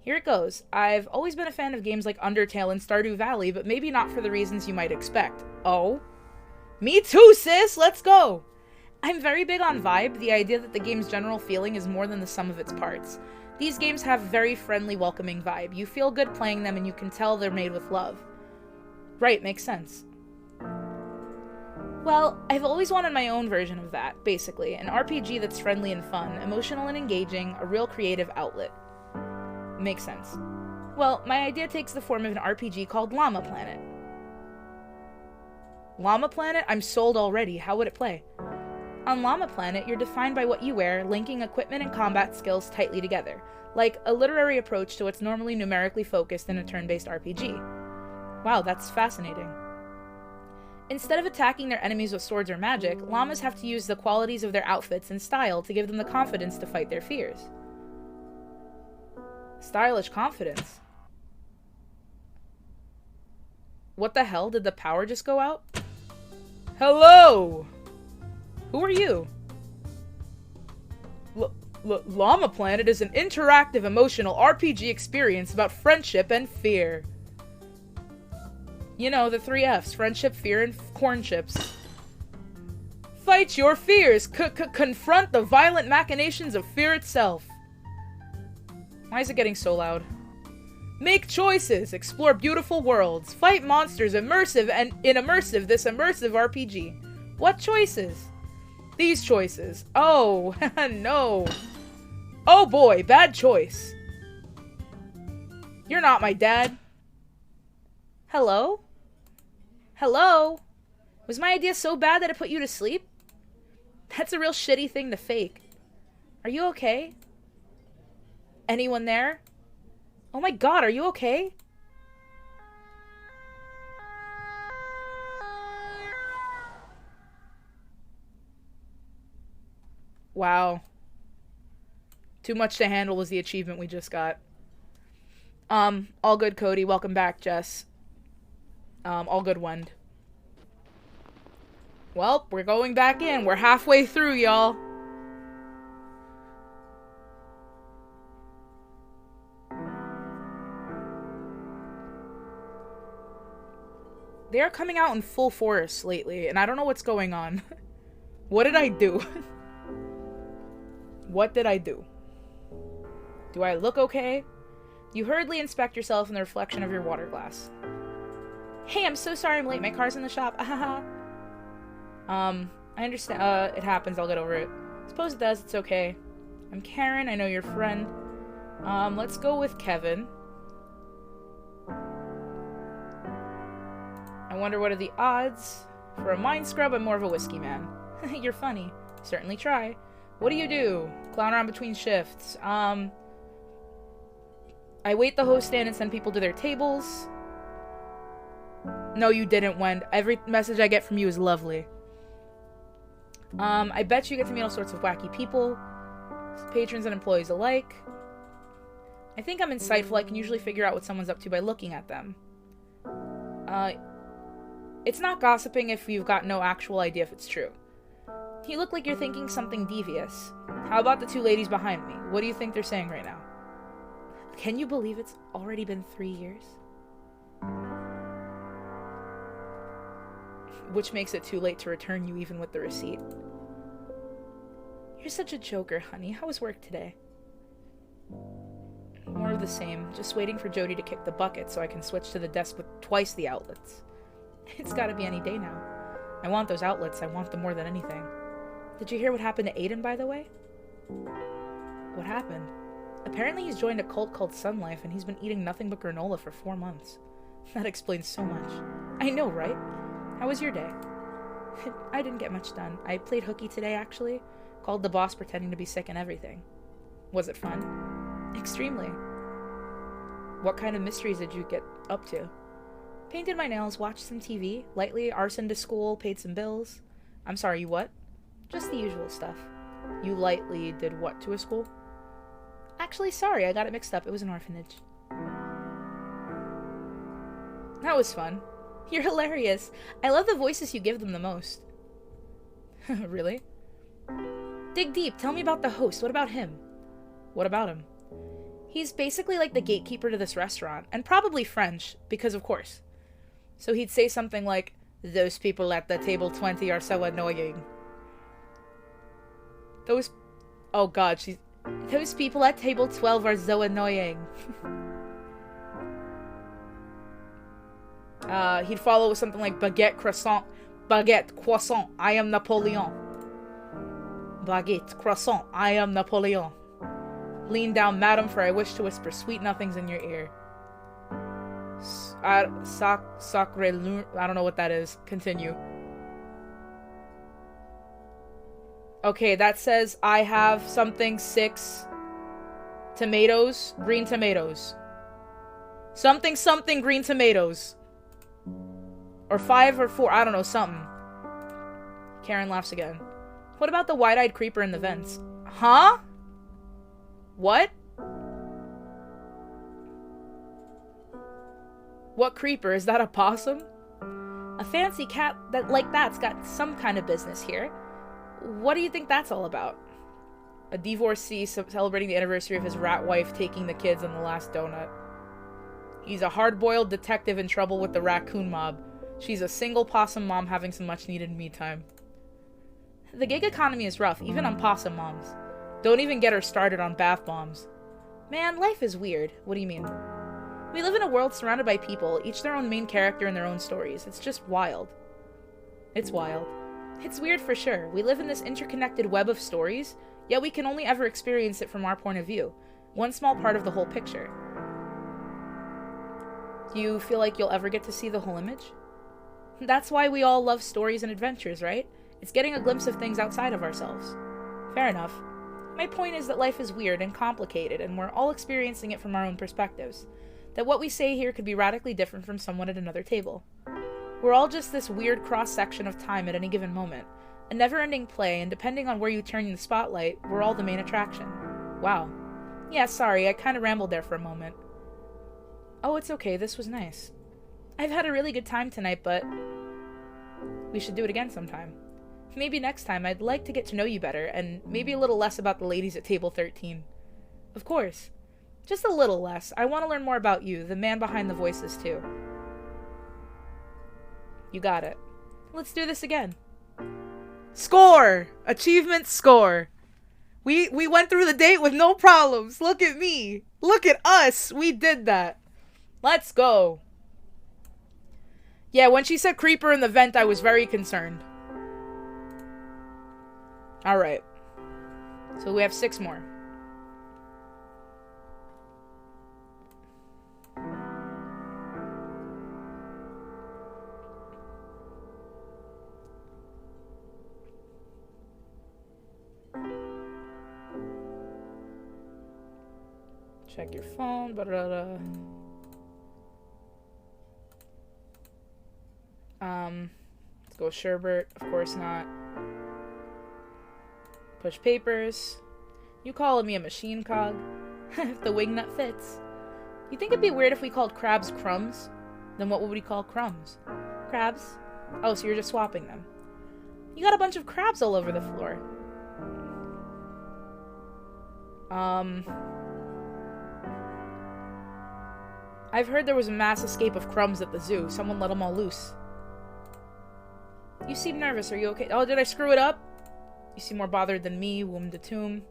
Here it goes. I've always been a fan of games like Undertale and Stardew Valley, but maybe not for the reasons you might expect. Oh? Me too, sis! Let's go! I'm very big on vibe, the idea that the game's general feeling is more than the sum of its parts. These games have very friendly, welcoming vibe. You feel good playing them and you can tell they're made with love. Right, makes sense. Well, I've always wanted my own version of that, basically. An RPG that's friendly and fun, emotional and engaging, a real creative outlet. Makes sense. Well, my idea takes the form of an RPG called Llama Planet. Llama Planet? I'm sold already. How would it play? On Llama Planet, you're defined by what you wear, linking equipment and combat skills tightly together, like a literary approach to what's normally numerically focused in a turn-based RPG. Wow, that's fascinating. Instead of attacking their enemies with swords or magic, llamas have to use the qualities of their outfits and style to give them the confidence to fight their fears. Stylish confidence. What the hell? Did the power just go out? Hello! Who are you? Llama Planet is an interactive, emotional RPG experience about friendship and fear. You know, the 3 Fs. Friendship, fear, and corn chips. Fight your fears! Confront the violent machinations of fear itself. Why is it getting so loud? Make choices! Explore beautiful worlds! Fight monsters! Immersive this immersive RPG. What choices? These choices. Oh, no. Oh boy, bad choice. You're not my dad. Hello? Hello? Was my idea so bad that it put you to sleep? That's a real shitty thing to fake. Are you okay? Anyone there? Oh my god, are you okay? Wow. Too much to handle was the achievement we just got. All good, Cody. Welcome back, Jess. All good, Wend. Well, we're going back in. We're halfway through, y'all. They are coming out in full force lately, and I don't know what's going on. What did I do? What did I do? Do I look okay? You hurriedly inspect yourself in the reflection of your water glass. Hey, I'm so sorry I'm late. My car's in the shop. I understand. It happens. I'll get over it. Suppose it does. It's okay. I'm Karen. I know your friend. Let's go with Kevin. I wonder what are the odds. For a mind scrub, I'm more of a whiskey man. You're funny. Certainly try. What do you do? Clown around between shifts. I wait the host stand and send people to their tables. No, you didn't, Wend. Every message I get from you is lovely. I bet you get to meet all sorts of wacky people. Patrons and employees alike. I think I'm insightful. I can usually figure out what someone's up to by looking at them. It's not gossiping if you've got no actual idea if it's true. You look like you're thinking something devious. How about the 2 ladies behind me? What do you think they're saying right now? Can you believe it's already been 3 years? Which makes it too late to return you even with the receipt. You're such a joker, honey. How was work today? More of the same. Just waiting for Jody to kick the bucket so I can switch to the desk with twice the outlets. It's gotta be any day now. I want those outlets. I want them more than anything. Did you hear what happened to Aiden, by the way? What happened? Apparently he's joined a cult called Sun Life, and he's been eating nothing but granola for 4 months. That explains so much. I know, right? How was your day? I didn't get much done. I played hooky today, actually. Called the boss pretending to be sick and everything. Was it fun? Extremely. What kind of mysteries did you get up to? Painted my nails, watched some TV, lightly arsoned to school, paid some bills. I'm sorry, you what? Just the usual stuff. You lightly did what to a school? Actually, sorry, I got it mixed up. It was an orphanage. That was fun. You're hilarious. I love the voices you give them the most. Really? Dig deep. Tell me about the host. What about him? What about him? He's basically like the gatekeeper to this restaurant, and probably French, because of course. So he'd say something like, "Those people at the table 20 are so annoying." Oh god, those people at table 12 are so annoying. He'd follow with something like, baguette, croissant, I am Napoleon. Baguette, croissant, I am Napoleon. Lean down, madam, for I wish to whisper sweet nothings in your ear. Sacre lune. I don't know what that is. Continue. Okay, that says I have something 6 tomatoes, green tomatoes. Something green tomatoes. Or 5 or 4, I don't know, something. Karen laughs again. What about the wide-eyed creeper in the vents? Huh? What? What creeper? Is that a possum? A fancy cat like that's got some kind of business here. What do you think that's all about? A divorcee celebrating the anniversary of his rat wife taking the kids on the last donut. He's a hard-boiled detective in trouble with the raccoon mob. She's a single possum mom having some much-needed me time. The gig economy is rough, even on possum moms. Don't even get her started on bath bombs. Man, life is weird. What do you mean? We live in a world surrounded by people, each their own main character and their own stories. It's just wild. It's wild. It's weird for sure. We live in this interconnected web of stories, yet we can only ever experience it from our point of view. One small part of the whole picture. Do you feel like you'll ever get to see the whole image? That's why we all love stories and adventures, right? It's getting a glimpse of things outside of ourselves. Fair enough. My point is that life is weird and complicated, and we're all experiencing it from our own perspectives. That what we say here could be radically different from someone at another table. We're all just this weird cross-section of time at any given moment. A never-ending play, and depending on where you turn the spotlight, we're all the main attraction. Wow. Yeah, sorry, I kinda rambled there for a moment. Oh, it's okay, this was nice. I've had a really good time tonight, but we should do it again sometime. Maybe next time. I'd like to get to know you better, and maybe a little less about the ladies at table 13. Of course. Just a little less. I want to learn more about you, the man behind the voices, too. You got it. Let's do this again. Score! Achievement score! We went through the date with no problems. Look at me. Look at us. We did that. Let's go. Yeah, when she said creeper in the vent, I was very concerned. Alright. So we have 6 more. Check your phone. Let's go sherbet. Of course not. Push papers. You calling me a machine cog? If the wingnut fits. You think it'd be weird if we called crabs crumbs? Then what would we call crumbs? Crabs? Oh, so you're just swapping them. You got a bunch of crabs all over the floor. I've heard there was a mass escape of crumbs at the zoo. Someone let them all loose. You seem nervous. Are you okay? Oh, did I screw it up? You seem more bothered than me, womb to tomb.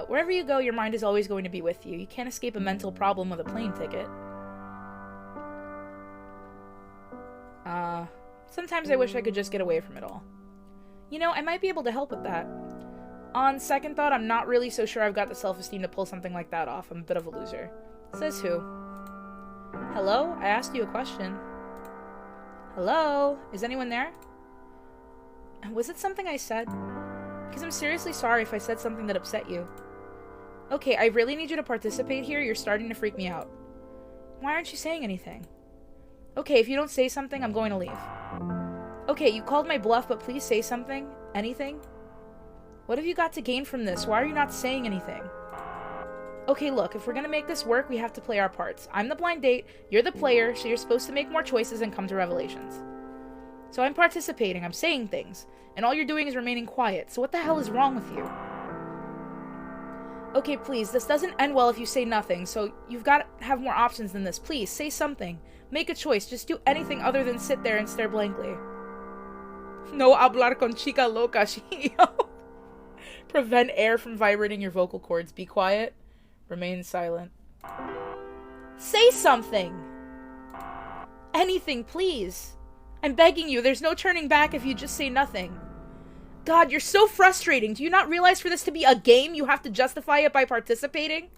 Wherever you go, your mind is always going to be with you. You can't escape a mental problem with a plane ticket. Sometimes I wish I could just get away from it all. You know, I might be able to help with that. On second thought, I'm not really so sure I've got the self-esteem to pull something like that off. I'm a bit of a loser. Says who? Hello? I asked you a question. Hello? Is anyone there? Was it something I said? Because I'm seriously sorry if I said something that upset you. Okay, I really need you to participate here. You're starting to freak me out. Why aren't you saying anything? Okay, if you don't say something, I'm going to leave. Okay, you called my bluff, but please say something. Anything? What have you got to gain from this? Why are you not saying anything? Okay, look, if we're gonna make this work, we have to play our parts. I'm the blind date, you're the player, so you're supposed to make more choices and come to revelations. So I'm participating, I'm saying things, and all you're doing is remaining quiet, so what the hell is wrong with you? Okay, please, this doesn't end well if you say nothing, so you've got to have more options than this. Please, say something. Make a choice, just do anything other than sit there and stare blankly. No hablar con chica loca, Prevent air from vibrating your vocal cords. Be quiet. Remain silent. Say something! Anything, please. I'm begging you, there's no turning back if you just say nothing. God, you're so frustrating. Do you not realize for this to be a game, you have to justify it by participating?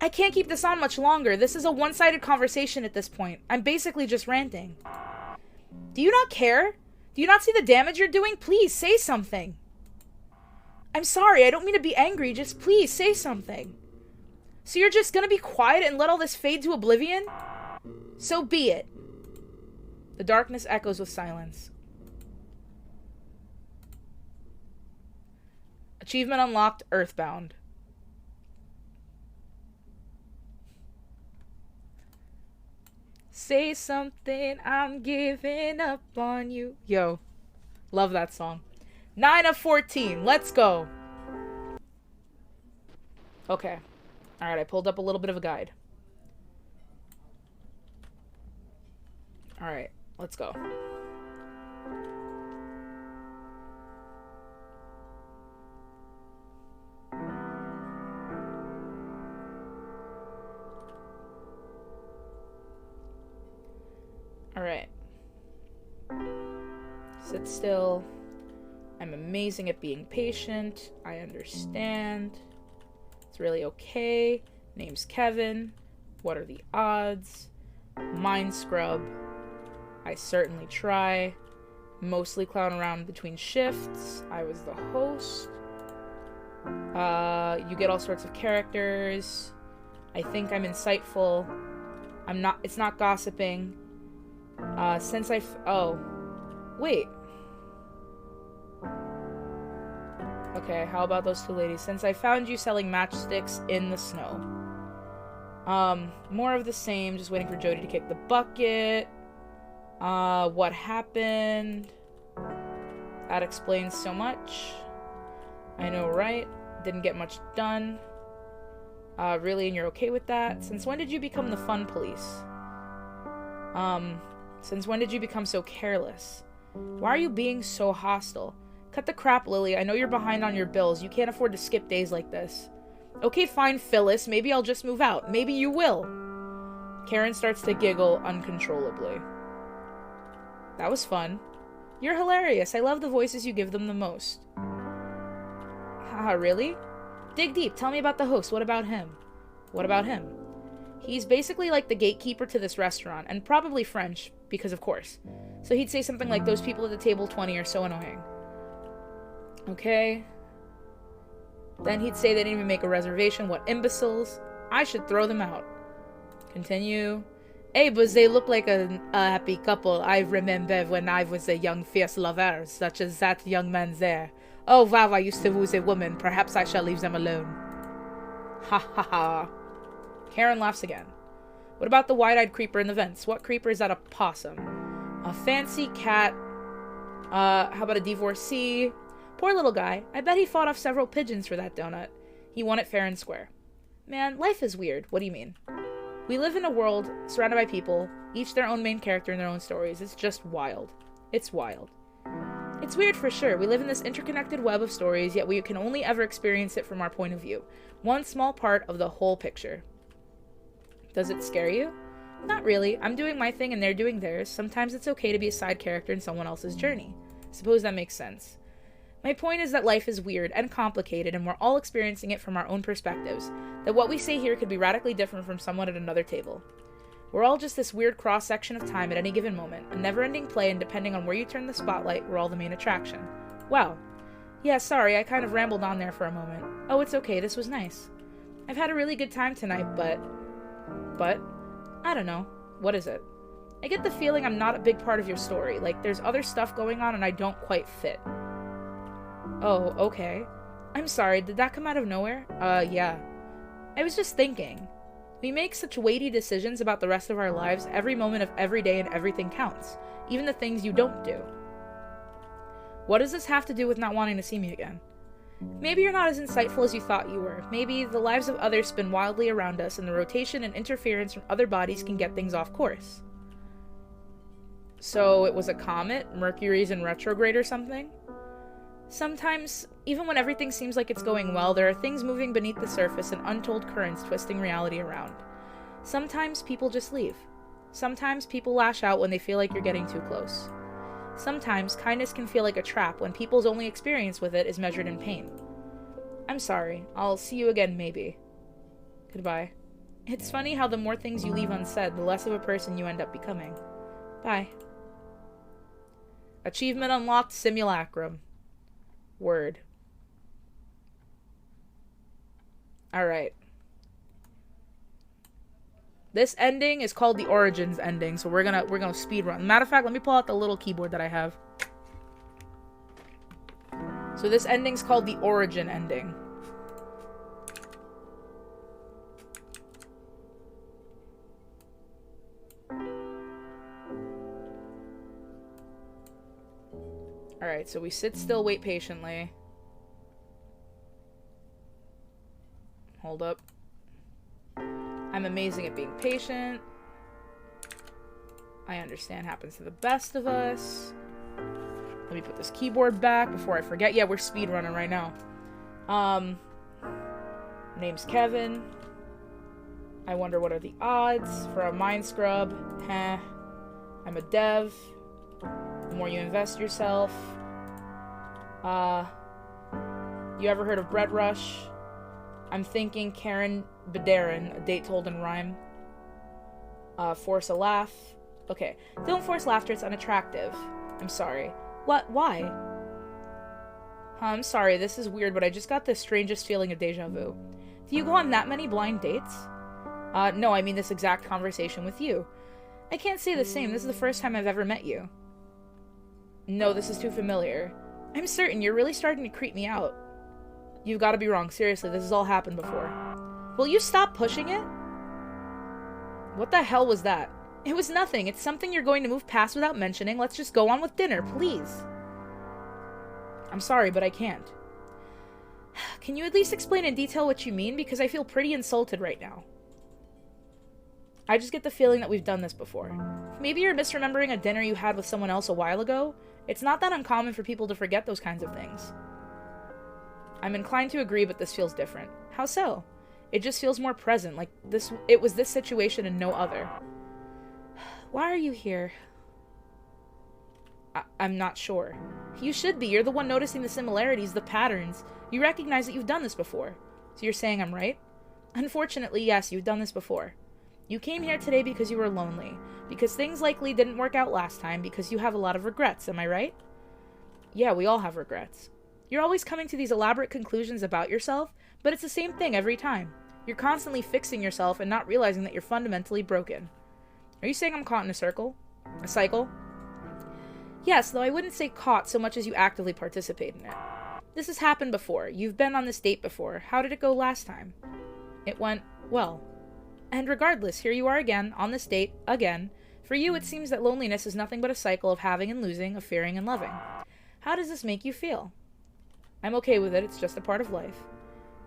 I can't keep this on much longer. This is a one-sided conversation at this point. I'm basically just ranting. Do you not care? Do you not see the damage you're doing? Please, say something. I'm sorry, I don't mean to be angry, just please say something. So you're just gonna be quiet and let all this fade to oblivion? So be it. The darkness echoes with silence. Achievement unlocked, Earthbound. Say something, I'm giving up on you. Yo, love that song. 9 of 14, let's go. Okay. Alright, I pulled up a little bit of a guide. Alright, let's go. Alright. Sit still. I'm amazing at being patient. I understand. It's really okay. Name's Kevin. What are the odds? Mind scrub. I certainly try. Mostly clown around between shifts. I was the host. You get all sorts of characters. I think I'm insightful. It's not gossiping. Oh. Wait. Okay, how about those two ladies? Since I found you selling matchsticks in the snow. More of the same, just waiting for Jody to kick the bucket. What happened? That explains so much. I know, right? Didn't get much done. Really, and you're okay with that? Since when did you become the fun police? Since when did you become so careless? Why are you being so hostile? Cut the crap, Lily. I know you're behind on your bills. You can't afford to skip days like this. Okay, fine, Phyllis. Maybe I'll just move out. Maybe you will. Karen starts to giggle uncontrollably. That was fun. You're hilarious. I love the voices you give them the most. Haha, really? Dig deep. Tell me about the host. What about him? What about him? He's basically like the gatekeeper to this restaurant, and probably French, because of course. So he'd say something like, those people at the table 20 are so annoying. Okay. Then he'd say they didn't even make a reservation. What imbeciles. I should throw them out. Continue. Hey, but they look like a happy couple. I remember when I was a young fierce lover, such as that young man there. Oh wow, I used to wooze a woman. Perhaps I shall leave them alone. Ha ha ha. Karen laughs again. What about the wide-eyed creeper in the vents? What creeper is that? A possum? A fancy cat? How about a divorcee? Poor little guy. I bet he fought off several pigeons for that donut. He won it fair and square. Man, life is weird. What do you mean? We live in a world surrounded by people, each their own main character in their own stories. It's just wild. It's wild. It's weird for sure. We live in this interconnected web of stories, yet we can only ever experience it from our point of view. One small part of the whole picture. Does it scare you? Not really. I'm doing my thing and they're doing theirs. Sometimes it's okay to be a side character in someone else's journey. Suppose that makes sense. My point is that life is weird and complicated and we're all experiencing it from our own perspectives. That what we say here could be radically different from someone at another table. We're all just this weird cross-section of time at any given moment, a never-ending play, and depending on where you turn the spotlight, we're all the main attraction. Wow. Yeah, sorry, I kind of rambled on there for a moment. Oh, it's okay, this was nice. I've had a really good time tonight, but, I don't know. What is it? I get the feeling I'm not a big part of your story, like there's other stuff going on and I don't quite fit. Oh, okay. I'm sorry, did that come out of nowhere? Yeah. I was just thinking. We make such weighty decisions about the rest of our lives. Every moment of every day and everything counts. Even the things you don't do. What does this have to do with not wanting to see me again? Maybe you're not as insightful as you thought you were. Maybe the lives of others spin wildly around us and the rotation and interference from other bodies can get things off course. So it was a comet? Mercury's in retrograde or something? Sometimes, even when everything seems like it's going well, there are things moving beneath the surface and untold currents twisting reality around. Sometimes people just leave. Sometimes people lash out when they feel like you're getting too close. Sometimes kindness can feel like a trap when people's only experience with it is measured in pain. I'm sorry. I'll see you again maybe. Goodbye. It's funny how the more things you leave unsaid, the less of a person you end up becoming. Bye. Achievement unlocked, Simulacrum. Word. Alright. This ending is called the Origins ending, so we're gonna speed run. Matter of fact, let me pull out the little keyboard that I have. So this ending's called the Origin ending. Alright, so we sit still, wait patiently. Hold up. I'm amazing at being patient. I understand happens to the best of us. Let me put this keyboard back before I forget. Yeah, we're speedrunning right now. Name's Kevin. I wonder what are the odds for a mind scrub. Heh. I'm a dev. The more you invest yourself. You ever heard of Bread Rush? I'm thinking Karen Bedarin, a date told in rhyme. Force a laugh. Okay. Don't force laughter, it's unattractive. I'm sorry. What? Why? I'm sorry, this is weird, but I just got the strangest feeling of deja vu. Do you go on that many blind dates? No, I mean this exact conversation with you. I can't say the same, this is the first time I've ever met you. No, this is too familiar. I'm certain you're really starting to creep me out. You've got to be wrong, seriously, this has all happened before. Will you stop pushing it? What the hell was that? It was nothing, it's something you're going to move past without mentioning. Let's just go on with dinner, please. I'm sorry, but I can't. Can you at least explain in detail what you mean? Because I feel pretty insulted right now. I just get the feeling that we've done this before. Maybe you're misremembering a dinner you had with someone else a while ago. It's not that uncommon for people to forget those kinds of things. I'm inclined to agree, but this feels different. How so? It just feels more present, like it was this situation and no other. Why are you here? I'm not sure. You should be. You're the one noticing the similarities, the patterns. You recognize that you've done this before. So you're saying I'm right? Unfortunately, yes, you've done this before. You came here today because you were lonely. Because things likely didn't work out last time, because you have a lot of regrets, am I right? Yeah, we all have regrets. You're always coming to these elaborate conclusions about yourself, but it's the same thing every time. You're constantly fixing yourself and not realizing that you're fundamentally broken. Are you saying I'm caught in a circle? A cycle? Yes, though I wouldn't say caught so much as you actively participate in it. This has happened before. You've been on this date before. How did it go last time? It went well. And regardless, here you are again, on this date, again. For you, it seems that loneliness is nothing but a cycle of having and losing, of fearing and loving. How does this make you feel? I'm okay with it, it's just a part of life.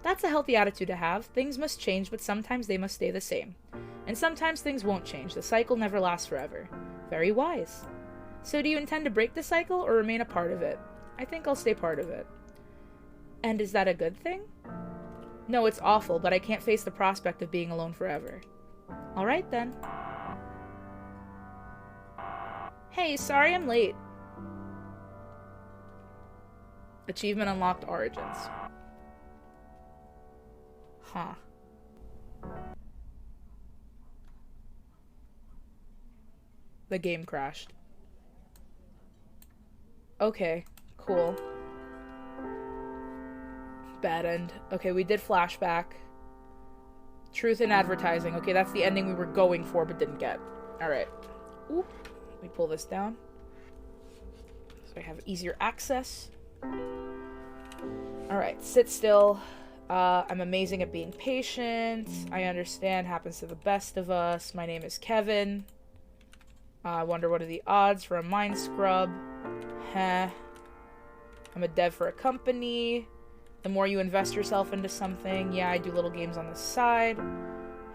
That's a healthy attitude to have. Things must change, but sometimes they must stay the same. And sometimes things won't change. The cycle never lasts forever. Very wise. So do you intend to break the cycle or remain a part of it? I think I'll stay part of it. And is that a good thing? No, it's awful, but I can't face the prospect of being alone forever. Alright then. Hey, sorry I'm late. Achievement unlocked, Origins. Huh. The game crashed. Okay, cool. Bad end. Okay, we did flashback. Truth in advertising. Okay, that's the ending we were going for but didn't get. Alright. Oop. Let me pull this down. So I have easier access. Alright, sit still. I'm amazing at being patient. I understand happens to the best of us. My name is Kevin. I wonder what are the odds for a mind scrub. Heh. I'm a dev for a company. The more you invest yourself into something, yeah, I do little games on the side.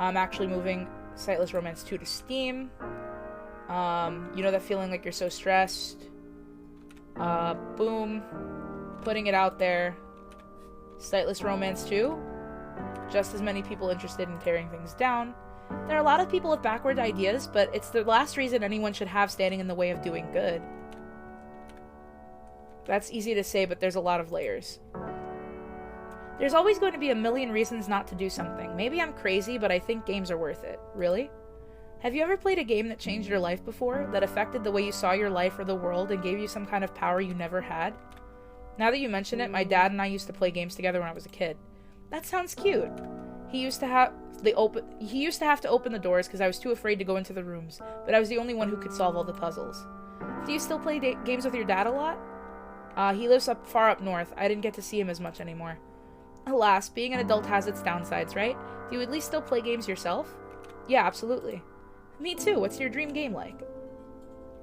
I'm actually moving Sightless Romance 2 to Steam. You know that feeling like you're so stressed? Boom. Putting it out there. Sightless Romance 2. Just as many people interested in tearing things down. There are a lot of people with backward ideas, but it's the last reason anyone should have standing in the way of doing good. That's easy to say, but there's a lot of layers. There's always going to be a million reasons not to do something. Maybe I'm crazy, but I think games are worth it. Really? Have you ever played a game that changed your life before? That affected the way you saw your life or the world and gave you some kind of power you never had? Now that you mention it, my dad and I used to play games together when I was a kid. That sounds cute. He used to have to open the doors because I was too afraid to go into the rooms, but I was the only one who could solve all the puzzles. Do you still play games with your dad a lot? He lives far up north. I didn't get to see him as much anymore. Alas, being an adult has its downsides, right? Do you at least still play games yourself? Yeah, absolutely. Me too. What's your dream game like?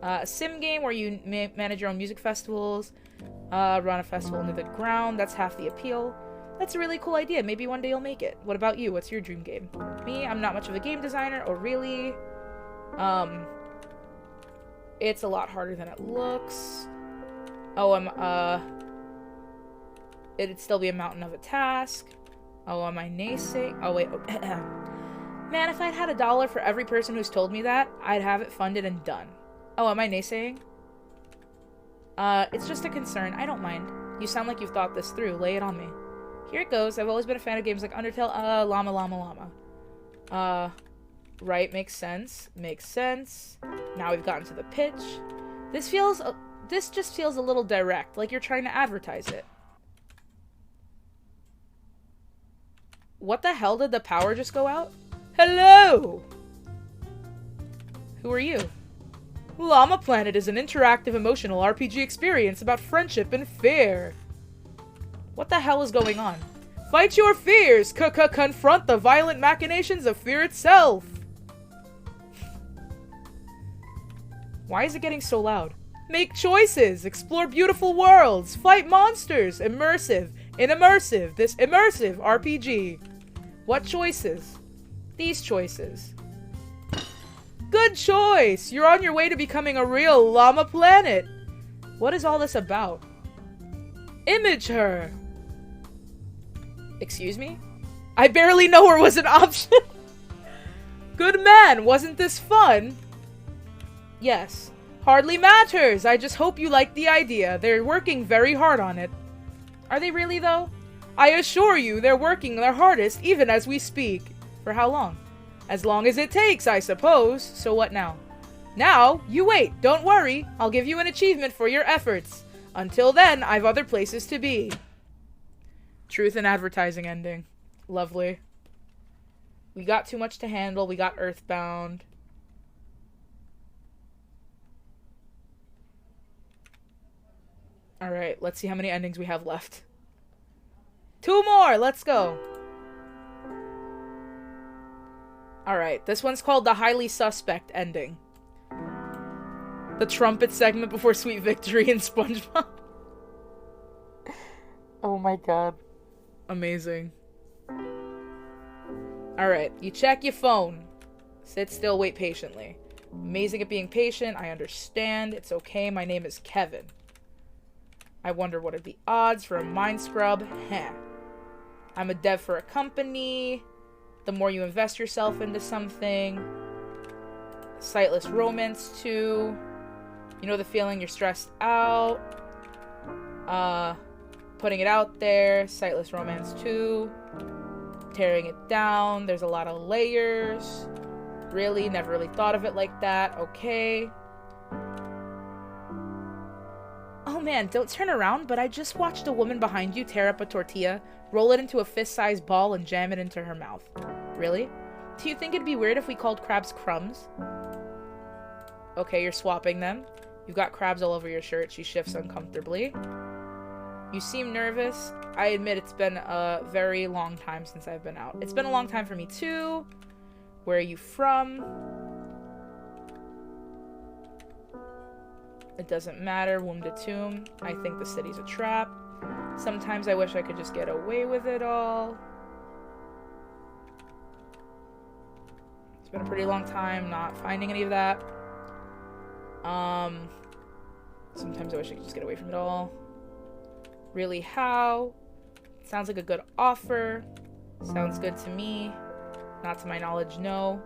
A sim game where you manage your own music festivals, run a festival into the ground. That's half the appeal. That's a really cool idea. Maybe one day you'll make it. What about you? What's your dream game? Me, I'm not much of a game designer, or really. It's a lot harder than it looks. Oh, it'd still be a mountain of a task. Oh, am I naysaying? Oh, wait. Man, if I'd had $1 for every person who's told me that, I'd have it funded and done. Oh, am I naysaying? It's just a concern. I don't mind. You sound like you've thought this through. Lay it on me. Here it goes. I've always been a fan of games like Undertale. Llama, llama, llama. Right, makes sense. Makes sense. Now we've gotten to the pitch. This just feels a little direct, like you're trying to advertise it. What the hell, did the power just go out? Hello! Who are you? Llama Planet is an interactive emotional RPG experience about friendship and fear. What the hell is going on? Fight your fears! Confront the violent machinations of fear itself! Why is it getting so loud? Make choices! Explore beautiful worlds! Fight monsters! Immersive! This immersive RPG! What choices? These choices. Good choice! You're on your way to becoming a real Llama Planet! What is all this about? Image her! Excuse me? I barely know her was an option! Good man, wasn't this fun? Yes. Hardly matters! I just hope you like the idea. They're working very hard on it. Are they really, though? I assure you, they're working their hardest even as we speak. For how long? As long as it takes, I suppose. So what now? Now, you wait. Don't worry. I'll give you an achievement for your efforts. Until then, I've other places to be. Truth in advertising ending. Lovely. We got too much to handle. We got Earthbound. Alright, let's see how many endings we have left. 2 more! Let's go! Alright, this one's called the Highly Suspect ending. The trumpet segment before Sweet Victory in SpongeBob. Oh my god. Amazing. Alright, you check your phone. Sit still, wait patiently. Amazing at being patient, I understand. It's okay, my name is Kevin. I wonder what are the odds for a mind scrub? Heh. I'm a dev for a company. The more you invest yourself into something. Sightless romance 2. You know the feeling you're stressed out. Putting it out there. Sightless romance 2. Tearing it down. There's a lot of layers. Really? Never really thought of it like that. Okay. Oh man, don't turn around, but I just watched a woman behind you tear up a tortilla, roll it into a fist-sized ball, and jam it into her mouth. Really? Do you think it'd be weird if we called crabs crumbs? Okay, you're swapping them. You've got crabs all over your shirt. She shifts uncomfortably. You seem nervous. I admit it's been a very long time since I've been out. It's been a long time for me too. Where are you from? It doesn't matter. Womb to tomb. I think the city's a trap. Sometimes I wish I could just get away with it all. It's been a pretty long time not finding any of that. Sometimes I wish I could just get away from it all. Really, how? Sounds like a good offer. Sounds good to me. Not to my knowledge, no.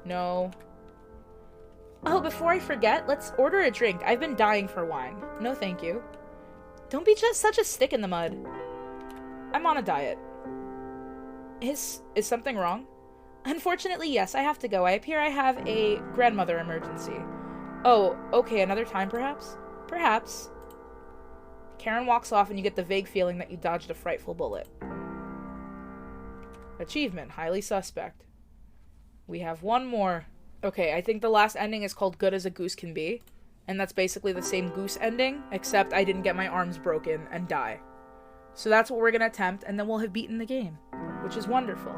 No. Oh, before I forget, let's order a drink. I've been dying for wine. No, thank you. Don't be just such a stick in the mud. I'm on a diet. Is something wrong? Unfortunately, yes, I have to go. I appear I have a grandmother emergency. Oh, okay, another time perhaps? Perhaps. Karen walks off and you get the vague feeling that you dodged a frightful bullet. Achievement, highly suspect. We have one more. Okay, I think the last ending is called Good as a Goose Can Be. And that's basically the same Goose ending, except I didn't get my arms broken and die. So that's what we're going to attempt, and then we'll have beaten the game, which is wonderful.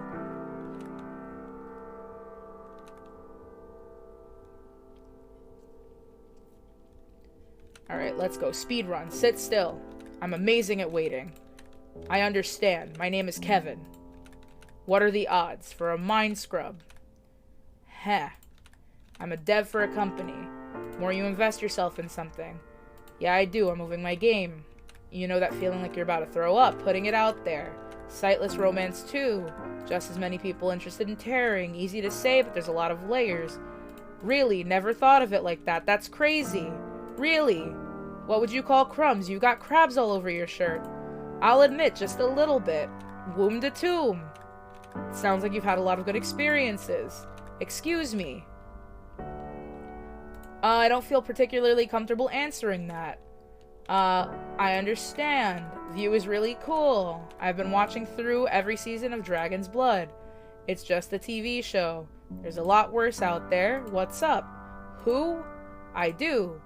Alright, let's go. Speed run. Sit still. I'm amazing at waiting. I understand. My name is Kevin. What are the odds for a mind scrub? Heh. I'm a dev for a company. More you invest yourself in something. Yeah, I do. I'm moving my game. You know that feeling like you're about to throw up, putting it out there. Sightless romance too. Just as many people interested in tearing. Easy to say, but there's a lot of layers. Really, never thought of it like that. That's crazy. Really. What would you call crumbs? You got crabs all over your shirt. I'll admit, just a little bit. Womb to tomb. It sounds like you've had a lot of good experiences. Excuse me. I don't feel particularly comfortable answering that. I understand. View is really cool. I've been watching through every season of Dragon's Blood. It's just a TV show. There's a lot worse out there. What's up? Who? I do.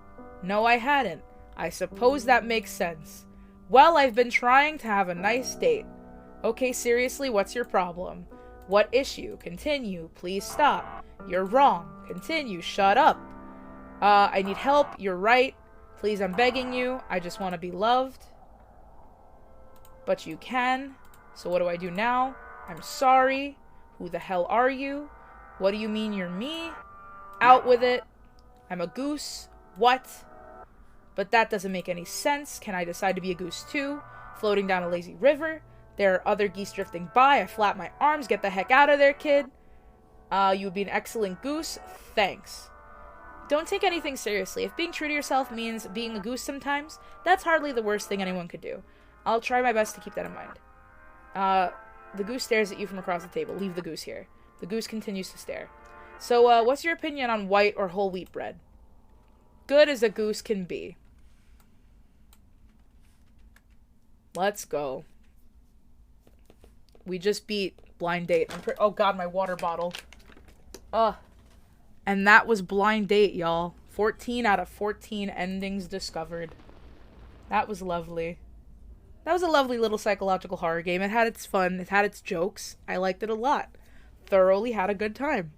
No, I hadn't. I suppose that makes sense. Well, I've been trying to have a nice date. Okay, seriously, what's your problem? What issue? Continue. Please stop. You're wrong. Continue. Shut up. I need help. You're right. Please, I'm begging you. I just want to be loved. But you can. So what do I do now? I'm sorry. Who the hell are you? What do you mean you're me? Out with it. I'm a goose. What? But that doesn't make any sense. Can I decide to be a goose too? Floating down a lazy river? There are other geese drifting by. I flap my arms. Get the heck out of there, kid. You would be an excellent goose. Thanks. Don't take anything seriously. If being true to yourself means being a goose sometimes, that's hardly the worst thing anyone could do. I'll try my best to keep that in mind. The goose stares at you from across the table. Leave the goose here. The goose continues to stare. So, what's your opinion on white or whole wheat bread? Good as a goose can be. Let's go. We just beat Blind Date. Oh god, my water bottle. And that was Blind Date, y'all. 14 out of 14 endings discovered. That was lovely. That was a lovely little psychological horror game. It had its fun. It had its jokes. I liked it a lot. Thoroughly had a good time.